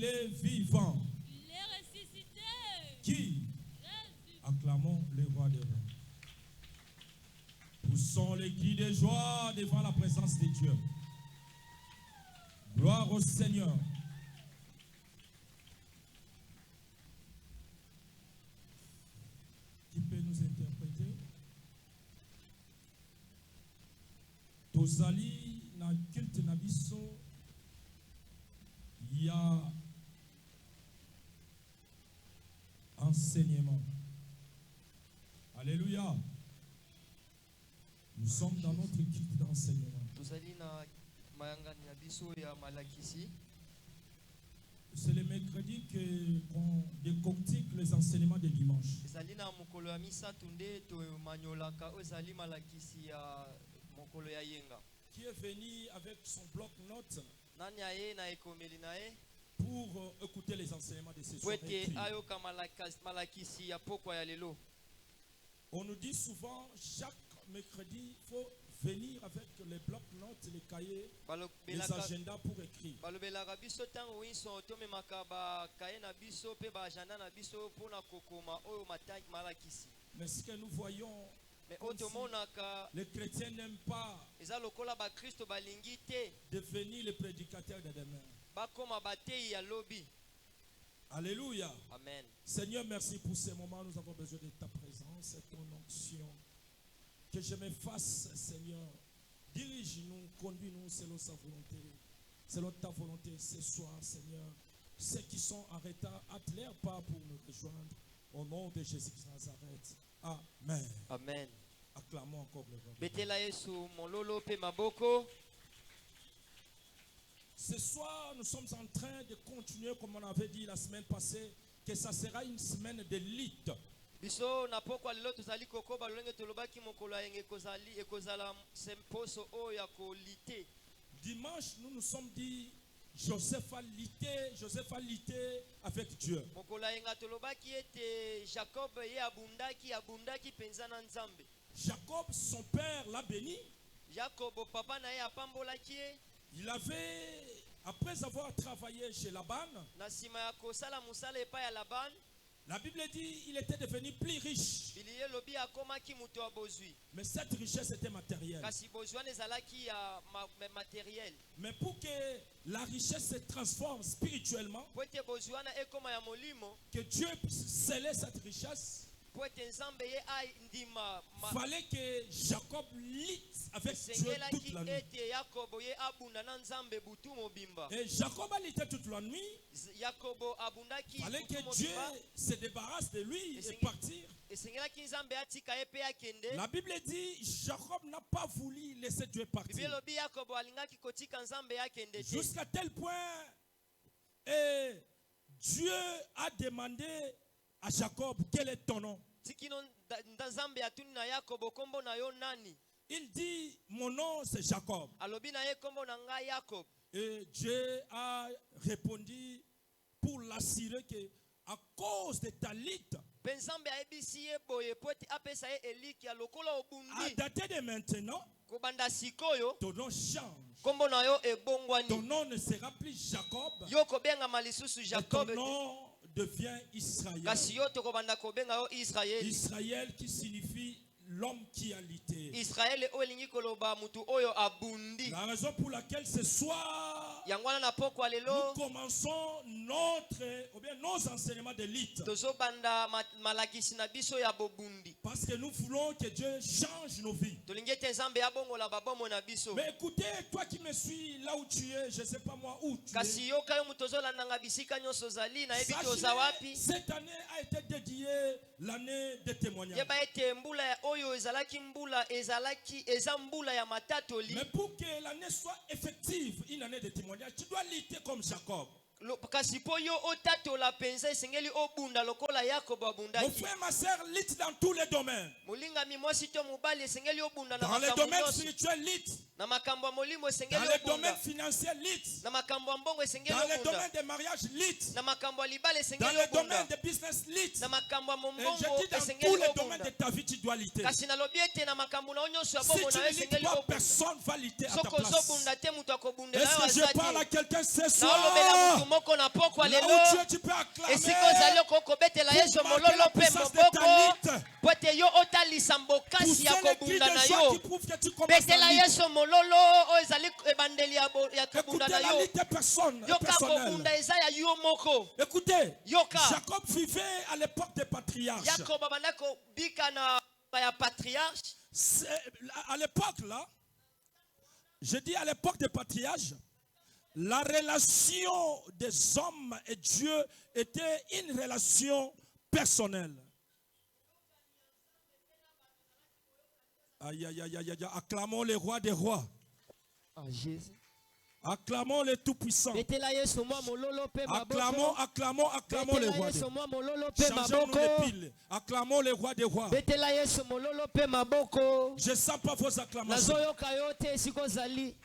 est vivant. Il est ressuscité. Qui? Jésus. Acclamons le roi des rois. Poussons les cris de joie devant la présence de Dieu. Gloire au Seigneur. Qui peut nous interpréter? Tozali na culte na biso ya enseignement. Alléluia. Nous sommes dans notre culte d'enseignement. C'est le mercredi qu'on décortique les enseignements de dimanche. Qui est venu avec son bloc-notes pour écouter les enseignements de ce soir. On nous dit souvent, chaque mercredi, il faut venir avec les blocs-notes, les cahiers, les agendas pour écrire. Mais ce que nous voyons, les chrétiens n'aiment pas devenir les prédicateurs de demain. Alléluia. Amen. Seigneur, merci pour ces moments. Nous avons besoin de ta présence et ton onction. Que je me fasse, Seigneur. Dirige-nous, conduis-nous selon sa volonté. Selon ta volonté ce soir, Seigneur. Ceux qui sont en retard, hâte leur pas pour nous rejoindre. Au nom de Jésus-Christ de Nazareth. Amen. Amen. Acclamons encore le roi. Ce soir, nous sommes en train de continuer, comme on avait dit la semaine passée, que ça sera une semaine de lutte. Dimanche, nous nous sommes dit, Joseph a lutté avec Dieu. Jacob, son père, l'a béni. Il avait, après avoir travaillé chez Laban, la Bible dit qu'il était devenu plus riche. Mais cette richesse était matérielle. Mais pour que la richesse se transforme spirituellement, que Dieu puisse sceller cette richesse, fallait que Jacob lutte avec Dieu toute la nuit. Et Jacob a lutté toute la nuit. Il fallait que Dieu se débarrasse de lui et partir. La Bible dit Jacob n'a pas voulu laisser Dieu partir. Jusqu'à tel point, Dieu a demandé à Jacob, quel est ton nom? Il dit, mon nom c'est Jacob. Et Dieu a répondu pour l'assurer que à cause de ta lutte, à dater de maintenant, ton nom change. Ton nom ne sera plus Jacob. Ton nom devient Israël. Israël qui signifie l'homme qui a lutté. La raison pour laquelle ce soir nous commençons nos enseignements de lutte. Parce que nous voulons que Dieu change nos vies. Mais écoutez, toi qui me suis là où tu es, je ne sais pas moi où tu es. Sachez, cette année a été dédiée l'année des témoignages. Mais pour que l'année soit effective, une année de témoignages, tu dois lutter comme Jacob. Mon frère, ma soeur, lutte dans tous les domaines. Dans les domaines spirituels, lutte. Dans les domaines financiers, lutte. Dans les domaines de mariage, lutte. Dans les domaines de business, lutte. Et je dis dans tous les domaines de ta vie, tu dois lutter. Si tu ne luttes pas, personne ne va lutter à ta place. Est-ce que je parle à quelqu'un ce soir? mutu moko na pokwa Là où lelo Dieu, tu peux acclamer esika ozali okokobetela yesu pour marquer mololo la mpe puissance de maboko ta lutte. po ete yo otalisa mbokasi Pousser ya les cris kobunda de na joie yo qui prouvent que tu commences betela la lutte. yesu mololo oyo ezali ebandeli ya kobunda Écoutez, na la yo lutte est yoka personnelle. kobunda eza ya yo moko Écoutez, Yoka. Jacob vivait à l'époque des patriarches. yakobo abanda kobika na ya patriarche À l'époque là, je dis à l'époque des patriarches, la relation des hommes et Dieu était une relation personnelle. Aïe, aïe, aïe, aïe, aïe. Acclamons le roi des rois. Acclamons le tout-puissant. betela yesu mwa mololo mpe Acclamons, acclamons, acclamons le betela roi des yesu rois. mwa mololo mpe Changeons-nous les maboko piles. Acclamons le roi des rois. betela yesu mololo mpe maboko Je ne sens pas vos acclamations. nazoyoka yo te esika ozali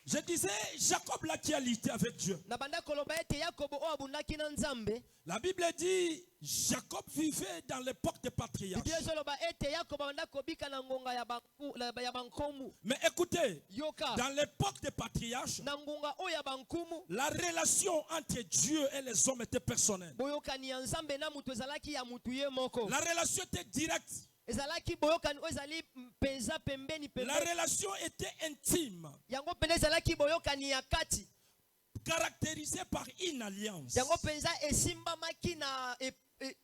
Je disais, Jacob là qui a lutté avec Dieu. na banda koloba ete yakobo oyo abundaki na nzambe La Bible dit, Jacob vivait dans l'époque des patriarches. biblia ezoloba ete yakobo abanda kobika na ngonga ya bankomu Mais écoutez, yoka dans l'époque des patriarches, na ngonga oyo ya bankumu la relation entre Dieu et les hommes était personnelle. boyokani ya nzambe na mutu ezalaki ya mutu ye moko La relation était directe. ezalaki boyokani oyo ezali mpenza pembeni La pembeni relation était intime, yango mpenza ezalaki boyokani ya kati caractérisée par une alliance. yango mpenza esimbamaki na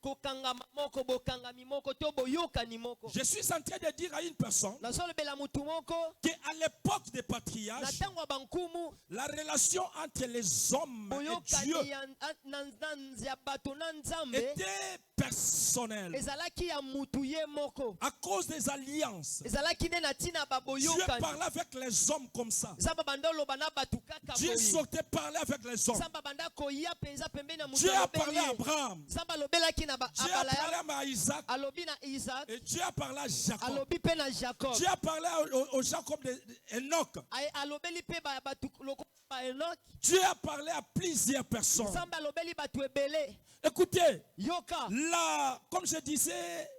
kokangama moko bokangami moko to boyokani moko Je suis en train de dire à une personne nazolobela mutu moko qu'à l'époque des na patriarches, ntango ya bankumu la relation entre les hommes et Dieu boyokani ya bato na nzambe était personnelle. ezalaki ya mutu ye moko À cause des alliances, ezalaki nde na ntina Dieu baboyokani parlait avec les hommes comme ça. nzambe banda oloba na bato kaka Dieu boye sortait parler avec les hommes. nzambe banda koya mpenza pembeni na mutu Dieu a alobeli parlé à ye. Abraham. nzambe alobelaki na Dieu a Abraham, parlé à Isaac. alobi na Isaac, Et Dieu a parlé à Jacob. alobi mpe na Jacob, Dieu a parlé au Jacob d'Enoch. alobeli mpe bato lokola ba Enoch, Dieu a parlé à plusieurs personnes. nzambe alobeli bato ebele Écoutez, yoka là, comme je disais,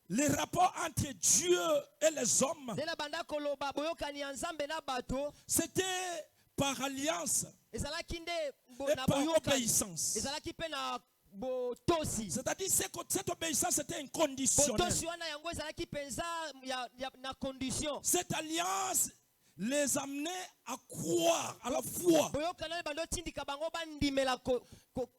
les rapports entre Dieu et les hommes, nde na banda koloba boyokani ya nzambe na bato c'était par alliance ezalaki nde et na par boyokani obéissance. ezalaki mpe na botosi C'est-à-dire cette obéissance était inconditionnelle. botosi wana yango ezalaki mpenza na condition Cette alliance les amenait à croire à la foi. boyokani oyo bando tindika bango bandimela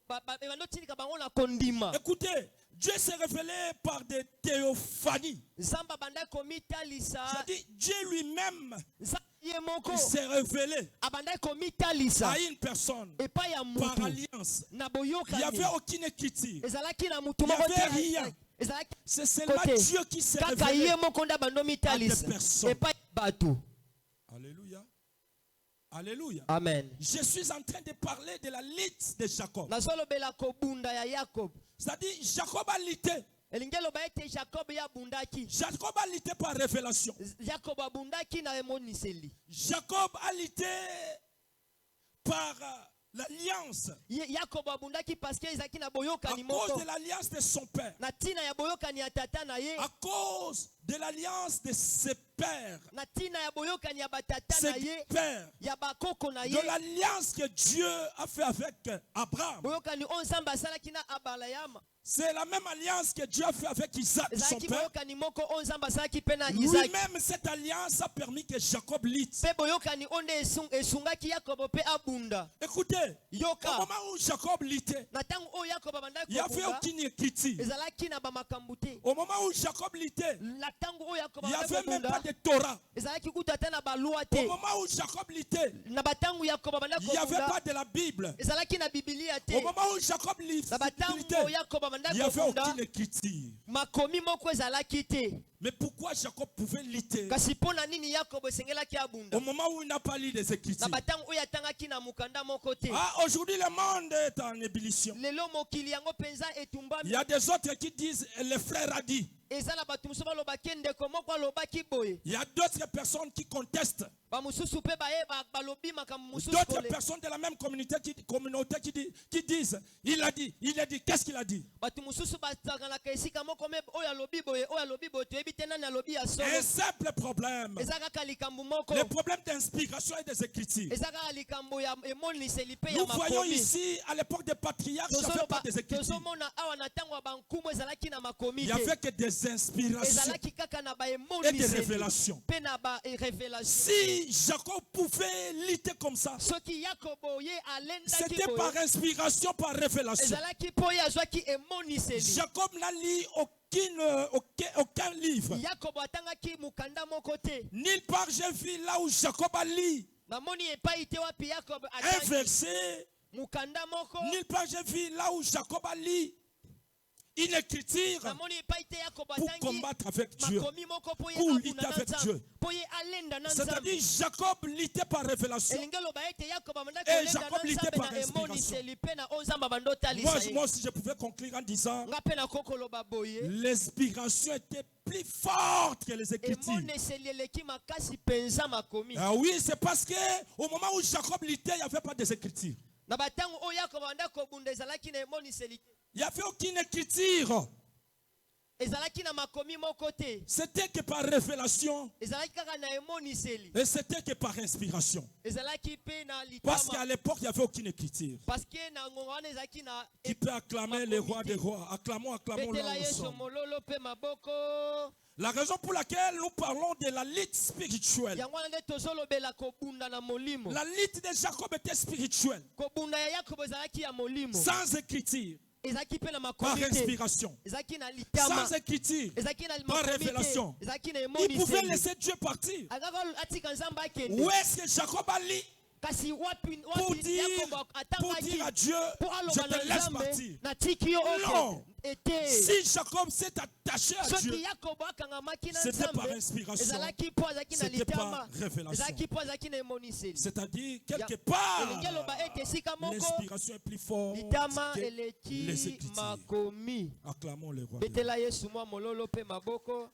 bando tindika bango na kondima Écoutez, Dieu s'est révélé par des théophanies. nzambe abanda komitalisa C'est-à-dire Dieu lui-même nzambe ye moko il s'est révélé abanda komitalisa à une personne epai ya par mutu alliance. na Il n'y boyokani avait aucune écriture. ezalaki na mutu Il y moko avait te rien. ezalaki C'est seulement Côté. Dieu qui s'est kaka révélé. ye moko nde abanda à des omitalisa personnes. epai ya bato Alléluia. Alléluia. amen Je suis en train de parler de la lutte de Jacob. nazolobela kobunda ya yakobo C'est-à-dire, Jacob a lutté. elingi eloba ete jakobo ye abundaki Jacob a lutté par révélation. jakobo abundaki na emoniseli Jacob a lutté par l'alliance. yakobo abundaki paske ezalaki na À boyokani cause moko de l'alliance de son père. na ntina ya boyokani ya tata na ye À cause de l'alliance de ses pères. na ntina ya boyokani ya batata Ses na ye pères. ya bakoko na ye De l'alliance que Dieu a fait avec Abraham. boyokani oyo nzambe asalaki na abalayama C'est la même alliance que Dieu a fait avec Isaac, son ezalaki père. boyokani moko oyo nzambe asalaki mpe na isaki Lui-même, cette alliance a permis que Jacob lutte. mpe boyokani oyo nde esungaki yakobo mpe abunda Écoutez, au yoka moment où Jacob luttait, na ntango oyo yakobo abandaki il n'y avait kobunda aucune écriture. ezalaki na bamakambo te Au moment où Jacob luttait, na ntango oyo yakobo il n'y abandaki avait même pas kobunda de Torah. ezalaki kuta ata na balwa Au te moment où Jacob luttait, na batango yakobo abandaki il n'y avait kobunda pas de la Bible. ezalaki na bibilia te Au moment où Jacob na luttait, batango yakobo il n'y abandaki avait kobunda aucune écriture. makomi moko ezalaki te Mais pourquoi Jacob pouvait lutter kasi mpo na nini yakobo esengelaki abunda au moment où il n'a pas lu les na écritures? batango oyo atangaki na mokanda moko te Ah, aujourd'hui, le monde est en ébullition. lelo mokili yango mpenza Il etumbami y a des autres qui disent, le frère a dit. eza na bato mosusu balobaki ndeko moko alobaki boye Il y a d'autres personnes qui contestent. bamosusu mpe bayeba balobi makambo mosusu D'autres kole. personnes de la même communauté qui disent, il a dit, qu'est-ce qu'il a dit? Bato mosusu basakanaka esika moko me oyo alobi boye oyo alobi boye toyebi te nani alobi ya solo. Un simple problème. Eza kaka likambo moko. Le problème d'inspiration et des écritures. Eza kaka likambo ya emoniseli mpe ya Nous voyons makomi. ici, à l'époque des patriarches, il n'y avait pas des écritures. tozomona awa na ntango ya bankumu ezalaki na makomi Il n'y te. avait que des inspirations Ezalaki kaka na et des baemoniseli révélations. mpe na barévélation. Si Jacob pouvait lutter comme ça, soki yakobo ye alendaki c'était boye par inspiration, par révélation. ezalaki mpo ye azwaki emoniseli. Jacob n'a lu aucun livre. yakobo atangaki mokanda moko te. Nulle part j'ai vu là où Jacob a lu namoni epai te wapi yakobo un atangi verset. mokanda moko. Nulle part j'ai vu là où Jacob a lu une écriture namoni epai te yakobo pour atangi combattre avec Dieu. makomi moko mpo ye Pour lutter abunda na avec nzambe Dieu. mpo ye alenda na C'est-à-dire nzambe. Jacob luttait par révélation. elingi oloba ete yakobo amandaki Et olenda Jacob na luttait nzambe par na inspiration. emoniseli mpe na oyo nzambe abanda Moi, otalisa ye. moi aussi, je pouvais conclure en disant nga mpe nakoki koloba boye l'inspiration était plus forte que les écritures. emoniseli eleki makasi mpenza makomi. Ah oui, c'est parce que au moment où Jacob luttait, il n'y avait pas des écritures. na batango oyo yakobo abanda kobunda ezalaki na emoniseli te. Il n'y avait aucune écriture. ezalaki na makomi moko te. C'était que par révélation ezalaki kaka na emoniseli. et c'était que par inspiration. ezalaki mpe na Parce qu'à litama l'époque, il n'y avait aucune écriture. parce que na ngongo wana ezalaki na Qui peut acclamer les rois des rois? Acclamons, acclamons là betela où nous yesu sommes. mololo mpe maboko. La raison pour laquelle nous parlons de la lutte spirituelle. yango wana nde tozolobela kobunda na molimo. La lutte de Jacob était spirituelle, kobunda ya yakobo ezalaki ya molimo. sans écriture, ezalaki mpe na par makomi te. inspiration, ezalaki na litama. sans écriture. ezalaki na par makomi te. révélation. ezalaki na Il pouvait emoniseli. laisser Dieu partir. akaka atika nzambe akende. Où est-ce que Jacob a lu kasi wapi pour dire, yakobo pour dire à atangaki Dieu, mpo je aloba te na laisse nzambe partir? natiki yo Non. okende ete. Si Jacob s'est attaché à soki Dieu, yakobo akangamaki na c'était par nzambe inspiration, ezalaki mpo azalaki na c'était par litama. révélation. ezalaki mpo azalaki na emoniseli. C'est-à-dire, quelque Ya- part, elingi eloba ete esika moko l'inspiration est plus forte litama que les eleki écritures. makomi. Acclamons le roi. betela yesu mwa mololo mpe maboko.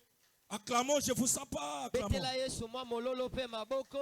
Acclamons, je ne vous sens pas. Acclamons. betela yesu mwa mololo mpe maboko.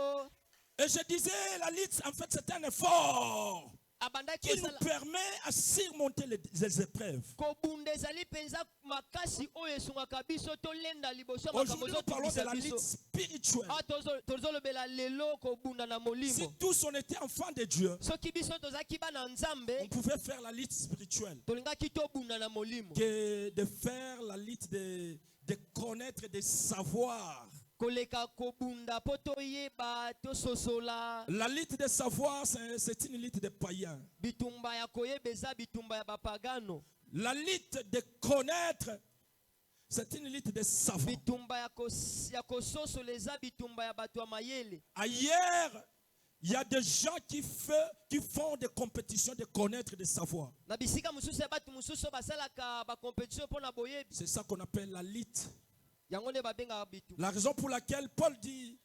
Et je disais, la lutte, en fait, c'est un effort abandaki qui nous esala permet à surmonter les épreuves. kobunda ezali mpenza makasi oyo esungaka biso tolenda liboso ya makambo Aujourd'hui, nous parlons de ezotungisa la lutte biso. spirituelle. awa tozolobela lelo kobunda na Si molimo. tous on était enfants de Dieu, soki biso tozalaki bana on nzambe pouvait faire la lutte spirituelle tolingaki tobunda na molimo. que de faire la lutte de connaître, de savoir. koleka kobunda mpo toyeba tososola. La lutte de savoir, c'est une lutte de païens. bitumba ya koyeba eza bitumba ya bapagano. La lutte de connaître, c'est une lutte de savoir. bitumba ya kososola eza bitumba ya bato ya mayele. Ailleurs, il y a des gens qui font des compétitions de connaître et de savoir. na bisika mosusu ya bato mosusu basalaka bacompétition mpo na boyebi. C'est ça qu'on appelle la lutte. yango nde babengaka bitumba. La raison pour laquelle Paul dit,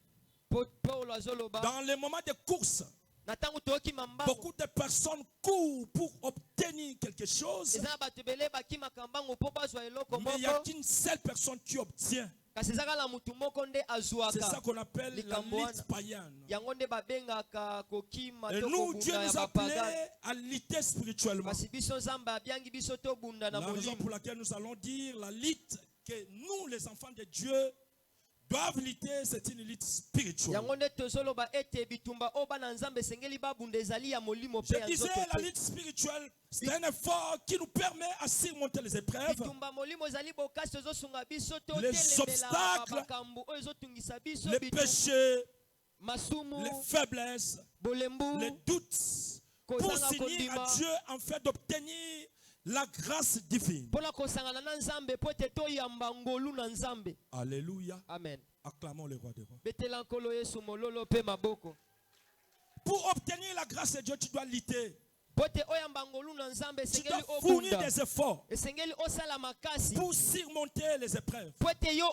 paulo azoloba dans les moments de course, na ntango toyokima mbango beaucoup de personnes courent pour obtenir quelque chose, eza na bato ebele bakimaka mbango mpo bazwa eloko mais il n'y a moko qu'une seule personne qui obtient. kasi eza kala mutu moko nde C'est ça azwaka. qu'on appelle la Likambo lutte wana. païenne. yango nde babengaka kokima Et to nous, Dieu kobunda ya nous a bapagano. appelés à lutter spirituellement. kasi biso nzambe abyangi biso tobunda na La raison molimo. pour laquelle nous allons dire la lutte que nous, les enfants de Dieu, doivent lutter, c'est une lutte spirituelle. yango nde tozoloba ete bitumba oyo bana nzambe esengeli babunda ezali ya molimo mpe Je ya disais, nzoto la te. lutte spirituelle, c'est un effort qui nous permet à surmonter les épreuves, bitumba molimo ezali bokasi tozosunga biso Les totelemela obstacles, makambo oyo ezotungisa biso les péchés, masumu les faiblesses, bolembu les doutes, pour kozanga s'unir kondima à Dieu en fait d'obtenir la grâce divine. mpona kosangana na nzambe mpo ete toyamba ngolu na nzambe. Alléluia. amen. Acclamons le roi des rois. betela nkolo yesu mololo mpe maboko. Pour obtenir la grâce de Dieu, tu dois lutter. mpo ete oyamba ngolu na nzambe Tu esengeli dois fournir obunda des efforts esengeli osala makasi pour surmonter les épreuves, mpo ete yo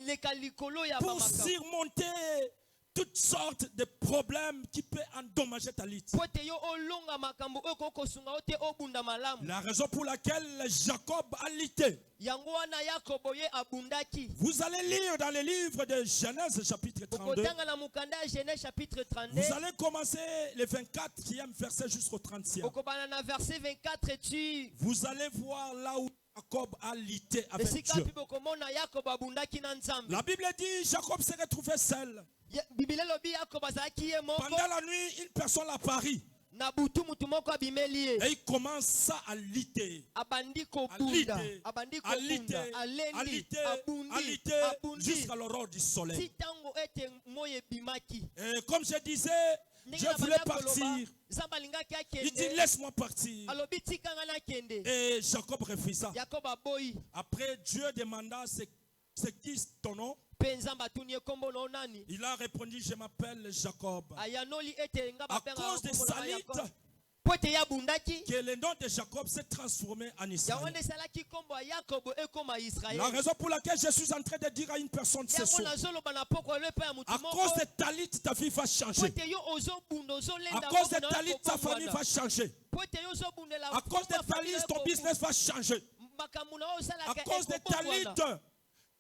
oleka likolo ya pour bamakambo surmonter toutes sortes de problèmes qui peuvent endommager ta lutte. po ete yo olonga makambo oyo kokosunga yo te obunda malamu. La raison pour laquelle Jacob a lutté. Yango wana Yakobo ye abundaki. Vous allez lire dans le livre de Genèse chapitre 32. Okotanga na mukanda ya Genèse chapitre 32. Vous allez commencer le 24e verset jusqu'au 30e. Okobana na verset 24 et tu Vous allez voir là où Jacob a lutté avec esika Dieu. pi bokomona Yakobo abundaki na Nzambe. La Bible dit Jacob s'est retrouvé seul. Biblia lobi Yakobo azalaki ye moko. Pendant la nuit, une personne apparaît Na butu mutu moko abimeli ye. et il commence à lutter. Abandi À lutter, kobunda. Abandi à lutter, kobunda. à Alendi. lutter, à Abundi. lutter Abundi. jusqu'à l'aurore du soleil. Ti tango ete moye bimaki. Et comme je disais, Ndenge je na voulais banda koloba, partir. Nzambe alingaki Il dit akende. laisse-moi partir. Alobi tikanga nakende. Et Jacob refusa. Yakobo aboyi. Après, Dieu demanda c'est qui ton nom? Mpe Nzambe atuni ye kombo na yo nani. Il a répondu je m'appelle Jacob. Ayanoli ete nga À babenga cause de kombo sa na lutte, Yakobo. Po ete ye abundaki. que le nom de Jacob s'est transformé en Yango Israël. nde esalaki kombo ya Yakobo ekoma Israel. La raison pour laquelle je suis en train de dire à une personne ce Yango soir, nazoloba na pokwa lo epai ya mutu à moko. cause de ta lutte, ta vie va Po changer. ete yo ozobunda À ozolenda cause de kombo na ta yo lutte, ta famille kobongwana. va changer. Po ete yo ozobundela À cause de ta lutte, ton business va changer. makambo na yo À osalaka cause de ta ekobongwana. lutte,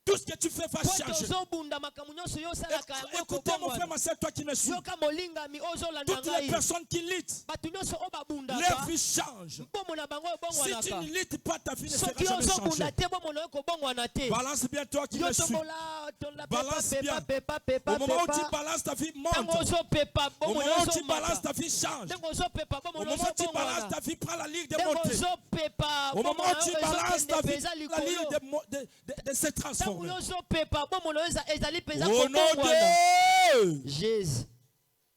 tout ce que tu fais va Po ete changer. ozobunda makambo nyonso yo osalaka yango Écoutez mon frère, ekobongwana. ma soeur, toi qui me suis. Yoka molingami ozolanda Toutes les ngai. personnes qui luttent, Bato nyonso oyo leur babundaka vie change. bombo na bango Si tu ebongwanaka. ne luttes pas, ta vie ne sera Soki jamais ozobunda changée. te bombo na yo ekobongwana te. Balance bien toi qui Yo me suis. tombola tonda Balance pepa bien. pepa pepa Au moment où tu pepa. balances, ta vie Ntango monte. ozopepa Au bombo na moment yo où tu balances, ozomata. ta vie change. Ntango ozopepa bombo Au na yo moment où tu balances, ozobongwana. ta vie prend la ligne de Ntango montée. ozopepa Au bombo moment na où tu yo balances, ta ezokende vie mpenza prend la ligne likolo. de se Ntango transformer. yo ozopepa bombo na yo ezali mpenza Au nom kobongwana. de Jésus.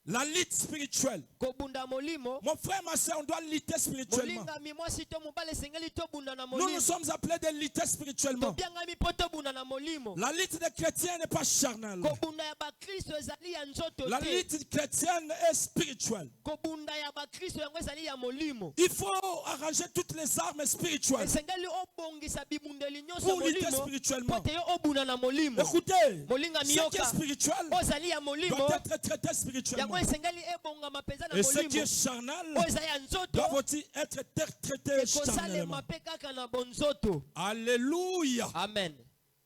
la lutte spirituelle. Kobunda molimo. Mon frère, ma soeur, on doit lutter spirituellement. Molingami mwasi to mobali esengeli tobunda na Nous nous molimo. sommes appelés de lutter spirituellement. Tobiangami po tobunda na molimo. La lutte des chrétiens n'est pas charnelle. Kobunda ya bakristo ezali ya nzoto La te. lutte chrétienne est spirituelle. Kobunda ya bakristo yango ezali ya molimo. Il faut arranger toutes les armes spirituelles Esengeli obongisa bibundeli nyonso pour lutter molimo. spirituellement. Po te yo obunda na molimo. Écoutez, Molinga ce qui est miyoka. spirituel Ozali ya molimo. doit être traité Yango spirituellement. esengeli ebongama mpenza na Et ce qui molimo. est charnel Oyo ezali ya nzoto. doit aussi être traité Ekosalema charnellement. mpe kaka na bonzoto. Alléluia. Amen.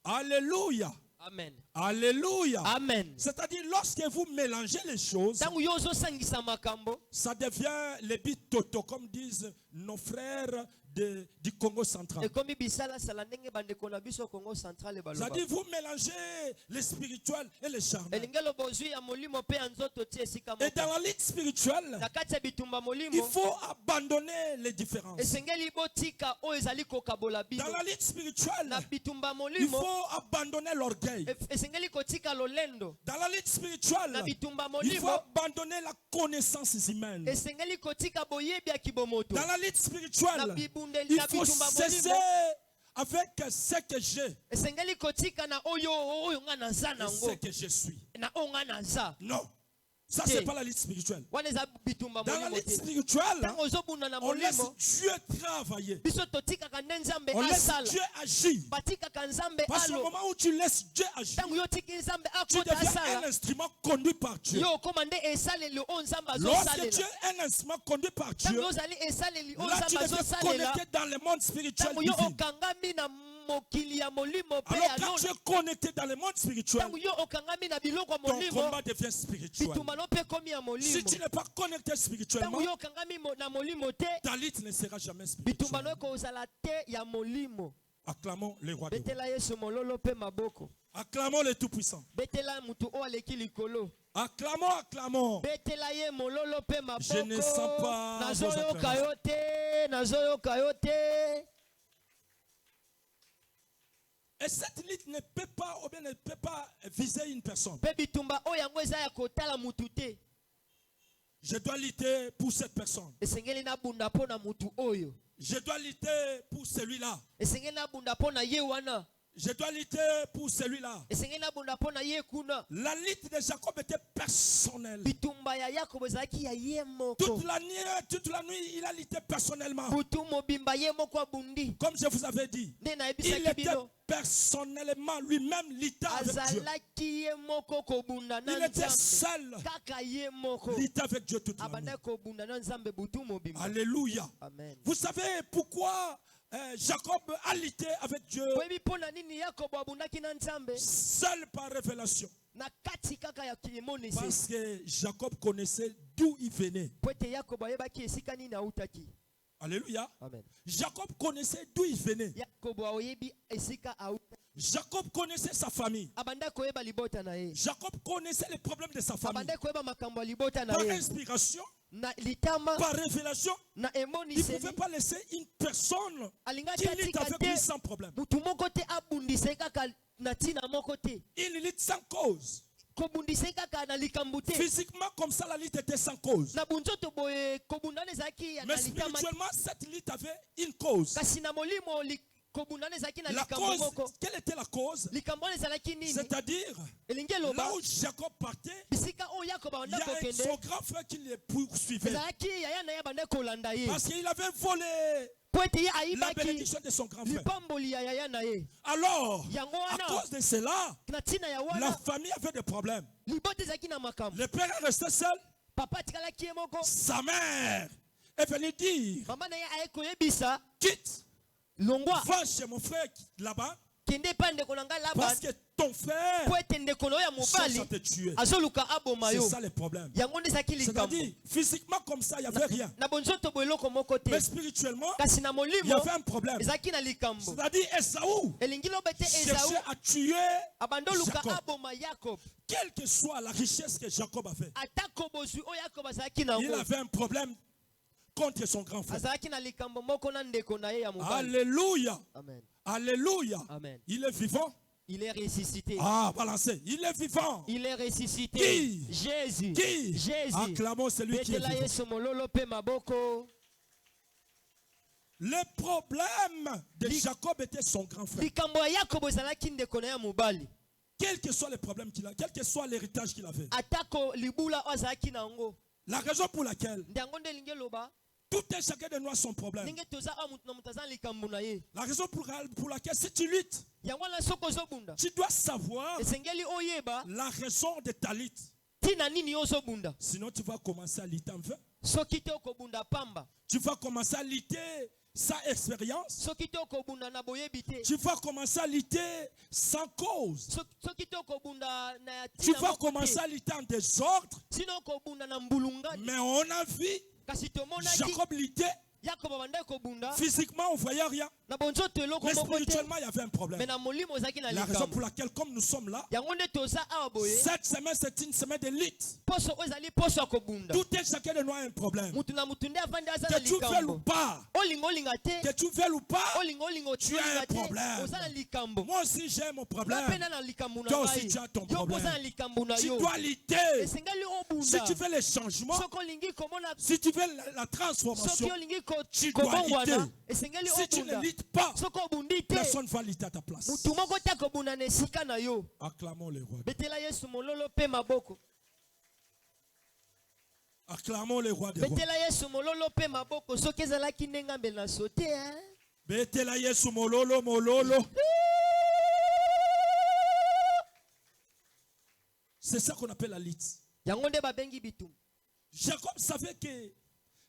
Alléluia. Amen. Alléluia. Amen. C'est-à-dire, lorsque vous mélangez les choses, Ntango yo ozosangisa makambo. ça devient les bitoto, comme disent nos frères du Congo central. Ekomi bisalasala ndenge bandeko na biso Congo central baloba. C'est-à-dire, vous mélangez les spirituels et les charnels. Elingelo bozwi ya molimo mpe ya nzoto tie esika Et moko. dans la lutte spirituelle, Na kati ya bitumba il molimo. faut abandonner les différences. Esengeli botika oyo ezali kokabola bino. Dans la lutte spirituelle, Na bitumba il molimo. faut abandonner l'orgueil. Esengeli kotika lolendo. Dans la lutte spirituelle, Na bitumba il faut molimo. abandonner la connaissance humaine. Esengeli kotika boyebi ya kibomoto. Dans la lutte Na spirituelle, bibundeli il na faut bitumba cesser molimo. avec ce que j'ai Esengeli kotika na oyo nga naza et nango. ce que je suis. Na oyo nga naza. Non, ça c'est pas la lutte spirituelle. Wana eza bitumba Dans la molimo lutte te. spirituelle, Ntango ozobunda na on laisse molimo. Dieu travailler. Biso totikaka nde Nzambe On laisse asala. Dieu agir. Batikaka Nzambe Parce qu'au alo. moment où tu laisses Dieu agir, Ntango yo tiki Nzambe tu akota deviens un asala. instrument conduit par Dieu. Yo okoma nde esaleli oyo Nzambe Lorsque azosalela. tu es un instrument conduit par Dieu, Ntango ozali esaleli oyo là tu Nzambe deviens azosalela. connecté dans le monde spirituel Ntango yo divin. okangami na mokili ya molimo mpe Alors ya quand tu nona. es connecté dans le monde spirituel, Ntango yo okangami na biloko ya ton molimo. combat devient spirituel. Bitumba no mpe komi ya Si molimo. tu n'es pas connecté spirituellement, Ntango yo okangami na molimo te. ta lutte ne sera jamais Bitumba no spirituelle. ekozala te ya molimo. Acclamons le roi des rois. Betela Yesu mololo mpe maboko. Acclamons le Tout-Puissant. Betela mutu oyo aleki likolo. Acclamons, acclamons. Betela ye mololo mpe maboko. Je ne sens pas vos Nazoyoka yo te. Nazoyoka yo te. Et cette lutte ne peut pas, ou bien ne peut pas viser une personne. Mpe bitumba oyo yango eza ya kotala mutu te. Je dois lutter pour cette personne. Esengeli nabunda mpo na mutu oyo. Je dois lutter pour celui-là. Esengeli nabunda mpo na ye wana. Je dois lutter pour celui-là. Esengeli nabunda mpo na ye kuna. La lutte de Jacob était personnelle. Bitumba ya yakobo ezalaki ya ye moko. Toute la nuit, il a lutté personnellement. Butu mobimba ye moko abundi. Comme je vous avais dit, Nde il nayebisaki était bino. personnellement lui-même lutté avec Dieu. Azalaki ye moko kobunda na Il était Nzambe. seul, Kaka ye moko. lutté avec Dieu toute la nuit. Abanda kobunda na Nzambe butu mobimba. Alléluia. Amen. Vous savez pourquoi Jacob a lutté avec Dieu Oyebi pona nini Yakobo abundaki na Nzambe? seul par révélation? Na kati kaka ya kimonese. Parce que Jacob connaissait d'où il venait. Po ete Yakobo ayebaki esika nini autaki. Alléluia. Amen. Jacob connaissait d'où il venait. Yakobo oyebi esika autaki. Jacob connaissait sa famille. Abanda koyeba libota na ye. Jacob connaissait les problèmes de sa famille. Abanda koyeba makambo ya libota na Par ye. inspiration, Na litama par révélation, na il ne emoniseli. pouvait pas laisser une personne Alingaki qui lutte atika avec lui te. sans problème. Mutu moko te abundise kaka na tina moko te. Il lutte sans cause. Kobundise kaka na likambo te. Physiquement, comme ça, la lutte était sans cause. Na bunzoto boye kobundana ezalaki ya Mais na litama. spirituellement, cette lutte avait une cause. Kasi na molimo kobundana ezalaki na La likambo cause, moko. quelle était la cause? Likambo wana ezalaki nini? C'est-à-dire, Elingi eloba là où Jacob partait, bisika oyo Yakobo il y abanda a kokende. son grand frère qui le poursuivait. Ezalaki yaya na ye abanda kolanda ye. Parce qu'il avait volé Po ete ye la ayibaki bénédiction de son grand frère. lipamboli ya yaya na ye. Alors, Yango à wana cause de cela, na tina ya la wana famille avait des problèmes. libota ezalaki na makambo. Le père est resté seul. Papa atikalaki ye moko. Sa mère est venue dire, Mama na ye aye koyebisa quitte, longwa va chez mon frère là-bas, kende pa ndeko na ngai Laban parce que ton frère po ete ndeko na yo ya cherche mobali à te tuer. azoluka aboma C'est yo. ça le problème. Yango nde ezalaki likambo. C'est-à-dire, physiquement comme ça, il n'y avait rien. Na bonzoto bo eloko moko te. Mais spirituellement, Kasi na il y molimo avait un problème. ezalaki na likambo. C'est-à-dire, Esaü Elingi loba ete Esau cherchait à tuer abandoluka Jacob. aboma Yakob. Quelle que soit la richesse que Jacob avait. Atako bozwi oyo Yakob azalaki na Il ngo. avait un problème contre son grand frère. Azalaki na likambo moko na ndeko na ye ya mobali. Alléluia. Amen. Alléluia. Amen. Il est vivant. Il est ressuscité. Ah, balancez. Il est vivant. Il est ressuscité. Qui? Jésus. Qui? Jésus. Acclamons celui qui est Betela vivant. Yesu mololo pe maboko. Le problème de Jacob était son grand frère. Likambo ya Yakobo ezalaki ndeko na ya mobali. Quel que soit le problème qu'il a, quel que soit l'héritage qu'il avait. Atako libula oyo azalaki na ngo. La raison pour laquelle Ndango nde elingi eloba. tout un chacun de nous a son problème. Ndenge toza awa mutu na mutu aza na likambo na ye. La raison pour laquelle si tu luttes, Yango wana soko ozobunda. tu dois savoir Esengeli oyeba la raison de ta lutte. tina nini yo ozobunda. Sinon, tu vas commencer à lutter en vain. Soki te okobunda pamba. Tu vas commencer à lutter sans expérience. Soki te okobunda na boyebi te. Tu vas commencer à lutter sans cause. Soki te okobunda na Tu tina vas moko te. commencer à lutter en désordre. Sino okobunda na mbulungani. Mais on a vu Kasi tomonaki Jacob lutter. Yakobo abanda kobunda. Physiquement, on ne voyait rien. Na bonzoto eloko Mais moko te. spirituellement, il y avait un problème. Mais na molimo ozaki na La raison likambo. pour laquelle, comme nous sommes là, Yango nde toza awa boye. cette semaine, c'est une semaine de lutte. Poso oyo ezali poso ya kobunda. Tout un chacun de nous a un problème. Mutu na mutu nde avandi aza na Que tu veuilles ou likambo. pas, Olinga olinga te. que tu veuilles ou pas, Olinga tu as un olinga te. problème. Oza na likambo. moi aussi j'ai mon Yo problème. pena na likambo na Toi aussi ngai. tu as ton Yo problème. poza na likambo na Tu yo. dois lutter. Esengeli Si obunda. tu veux les changements, Soko olingi komona. si tu veux la transformation, Soki olingi tu dois kobongwana. lutter. Esengeli Si tu ne obunda. luttes pas, Soko obundi te. personne ne va lutter à ta place. Mutu moko te akobunda na esika na yo. Acclamons le roi. Betela Yesu mololo pe maboko. Acclamons le roi des rois. Betela Yesu mololo pe maboko. Soki ezalaki ndenge ambeli na sote. Betela Yesu mololo mololo. C'est ça qu'on appelle la lutte. Yango nde babengi bitumba. Jacob savait que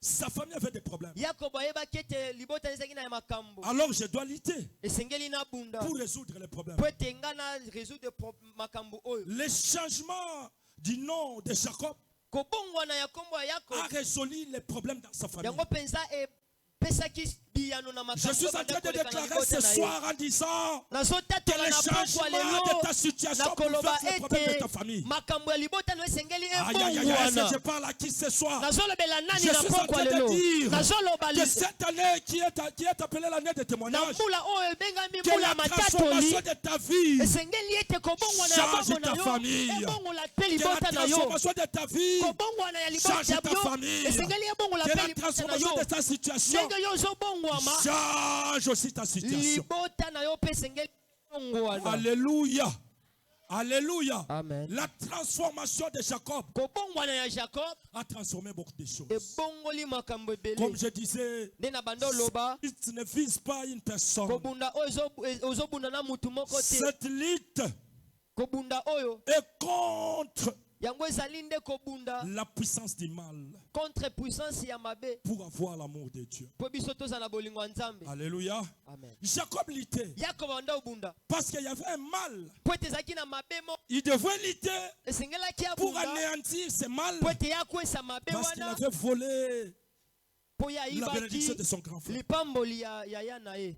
sa famille avait des problèmes. Yakobo ayebaki ete libota ezalaki na makambo. Alors je dois lutter Esengeli na bunda. pour résoudre les problèmes. Po ete nga na résoudre makambo oyo. Le changement du nom de Jacob Kobongwana ya kombo ya Yakobo. a résolu les problèmes dans sa famille. Yango penza pesaki biyano na makambo. Je suis en train de déclarer ce soir en disant que Nazotatola le na pokwa changement lelo. de ta situation Nakoloba bouleverse les problèmes de ete ta famille. makambo ya libota no esengeli Aïe, aïe, aïe, aïe, ebongwana. je parle à qui ce soir? Nazolobela Je nani na suis en pokwa train de lelo. dire Nazoloba que cette année qui est appelée l'année de na témoignage, mbula oyo ebengami que mbula la transformation matatoli. de ta vie, Esengeli ete kobongwana ya change bongo ta na yo. famille. Ebongola te que la libota na yo. transformation de ta vie, Kobongwana ya change libota ta ya yo. famille. Esengeli ebongola que te la libota na transformation yo. de ta situation, Ndenge yo ozobongwama. change aussi ta situation. Libota na yo pe esengeli ebongwana. Alléluia. Alléluia. Amen. La transformation de Jacob Kobongwana ya Jacob a transformé beaucoup de choses. ebongoli makambo ebele. Comme je disais, Nde na bando loba lutte ne vise pas une personne. kobunda oyo ozobunda na mutu moko te. Cette lutte Kobunda oyo est contre yango ezali nde kobunda la puissance du mal contre puissance ya mabe pour avoir l'amour de Dieu. po biso toza na bolingo ya Nzambe. Alléluia. Amen. Jacob luttait Yakobo anda obunda parce qu'il y avait un mal. po ete ezalaki na mabe mo Il devait lutter esengelaki pour abunda anéantir ce mal po ete yakwesa mabe parce qu'il wana avait volé po ya la bénédiction ayibaki de son grand frère. lipamboli ya ya na ye.